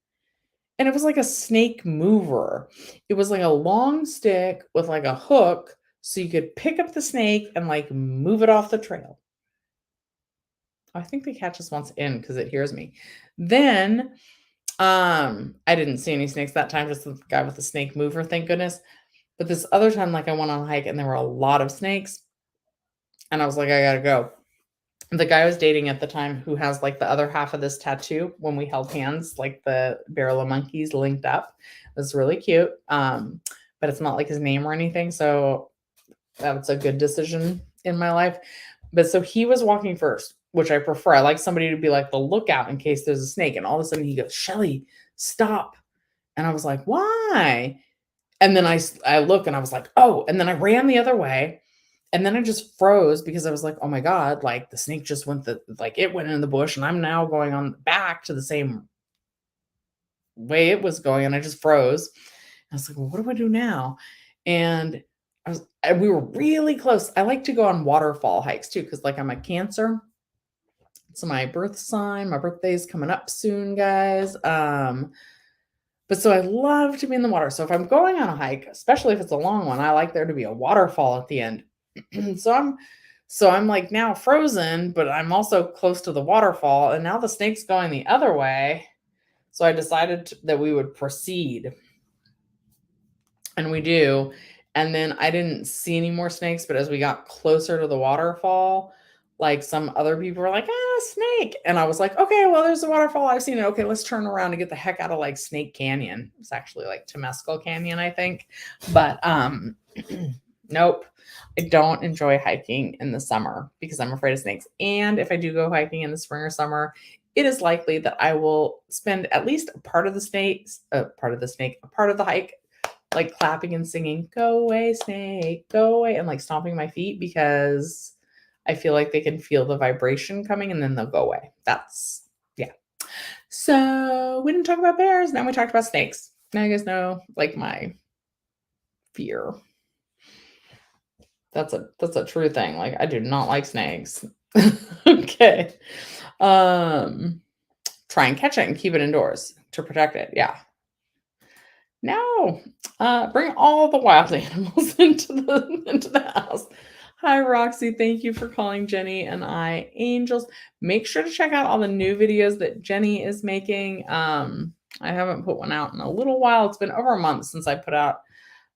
[SPEAKER 1] and it was like a snake mover. It was like a long stick with like a hook so you could pick up the snake and like move it off the trail. I think they catch us once in because it hears me. Then I didn't see any snakes that time, just the guy with the snake mover, thank goodness. But this other time, like I went on a hike and there were a lot of snakes, and I was like, I gotta go. The guy I was dating at the time, who has like the other half of this tattoo, when we held hands, like the barrel of monkeys linked up, it was really cute. But it's not like his name or anything, so that's a good decision in my life. But so he was walking first, which I prefer. I like somebody to be like the lookout in case there's a snake. And all of a sudden he goes, Shelly, stop. And I was like, why? And then I look and I was like, oh, and then I ran the other way. And then I just froze because I was like, oh my God, like the snake just it went in the bush and I'm now going on back to the same way it was going. And I just froze. I was like, well, what do I do now? And we were really close. I like to go on waterfall hikes too, because like I'm a Cancer. It's my birth sign. My birthday's coming up soon, guys. But so I love to be in the water. So if I'm going on a hike, especially if it's a long one, I like there to be a waterfall at the end. so I'm like now frozen, but I'm also close to the waterfall, and now the snake's going the other way. So I decided that we would proceed. And we do. And then I didn't see any more snakes, but as we got closer to the waterfall, like some other people were like, snake. And I was like, okay, well, there's a waterfall. I've seen it. Okay, let's turn around and get the heck out of like Snake Canyon. It's actually like Temescal Canyon, I think. But nope. I don't enjoy hiking in the summer because I'm afraid of snakes. And if I do go hiking in the spring or summer, it is likely that I will spend at least a part of the hike like clapping and singing, go away, snake, go away, and like stomping my feet because I feel like they can feel the vibration coming and then they'll go away. Yeah. So we didn't talk about bears. Now we talked about snakes. Now you guys know like my fear. That's a true thing. Like I do not like snakes. Okay. Um, Try and catch it and keep it indoors to protect it. Yeah. No. Bring all the wild animals into the house. Hi, Roxy. Thank you for calling Jenny and I angels. Make sure to check out all the new videos that Jenny is making. I haven't put one out in a little while. It's been over a month since I put out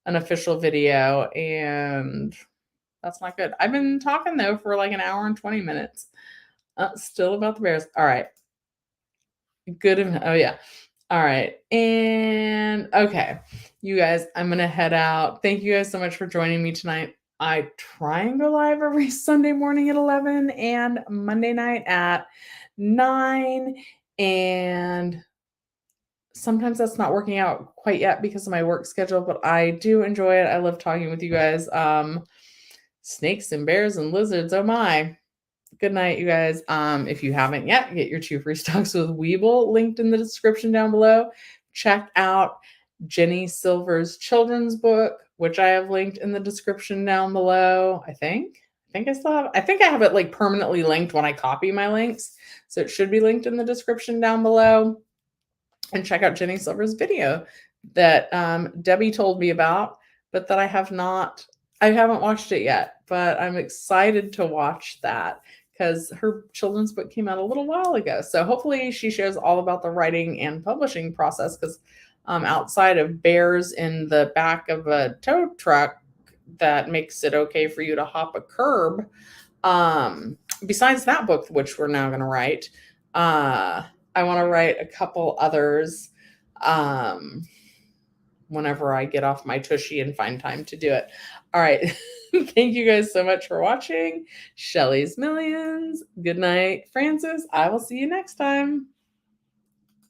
[SPEAKER 1] an official video, and that's not good. I've been talking though for like an hour and 20 minutes. Still about the bears. All right. Good. Oh yeah. All right. And okay, you guys, I'm gonna head out. Thank you guys so much for joining me tonight. I try and go live every Sunday morning at 11 and Monday night at 9. And sometimes that's not working out quite yet because of my work schedule, but I do enjoy it. I love talking with you guys. Snakes and bears and lizards. Oh my. Good night, you guys. If you haven't yet, get your 2 free stocks with Webull linked in the description down below. Check out Jenny Silver's children's book, which I have linked in the description down below. I think I think I have it like permanently linked when I copy my links. So it should be linked in the description down below. And check out Jenny Silver's video that Debbie told me about, but that I haven't watched it yet, but I'm excited to watch that because her children's book came out a little while ago. So hopefully she shares all about the writing and publishing process because outside of bears in the back of a tow truck that makes it okay for you to hop a curb, besides that book, which we're now going to write, I want to write a couple others whenever I get off my tushy and find time to do it. All right. Thank you guys so much for watching Shelly's Millions. Good night, Francis. I will see you next time.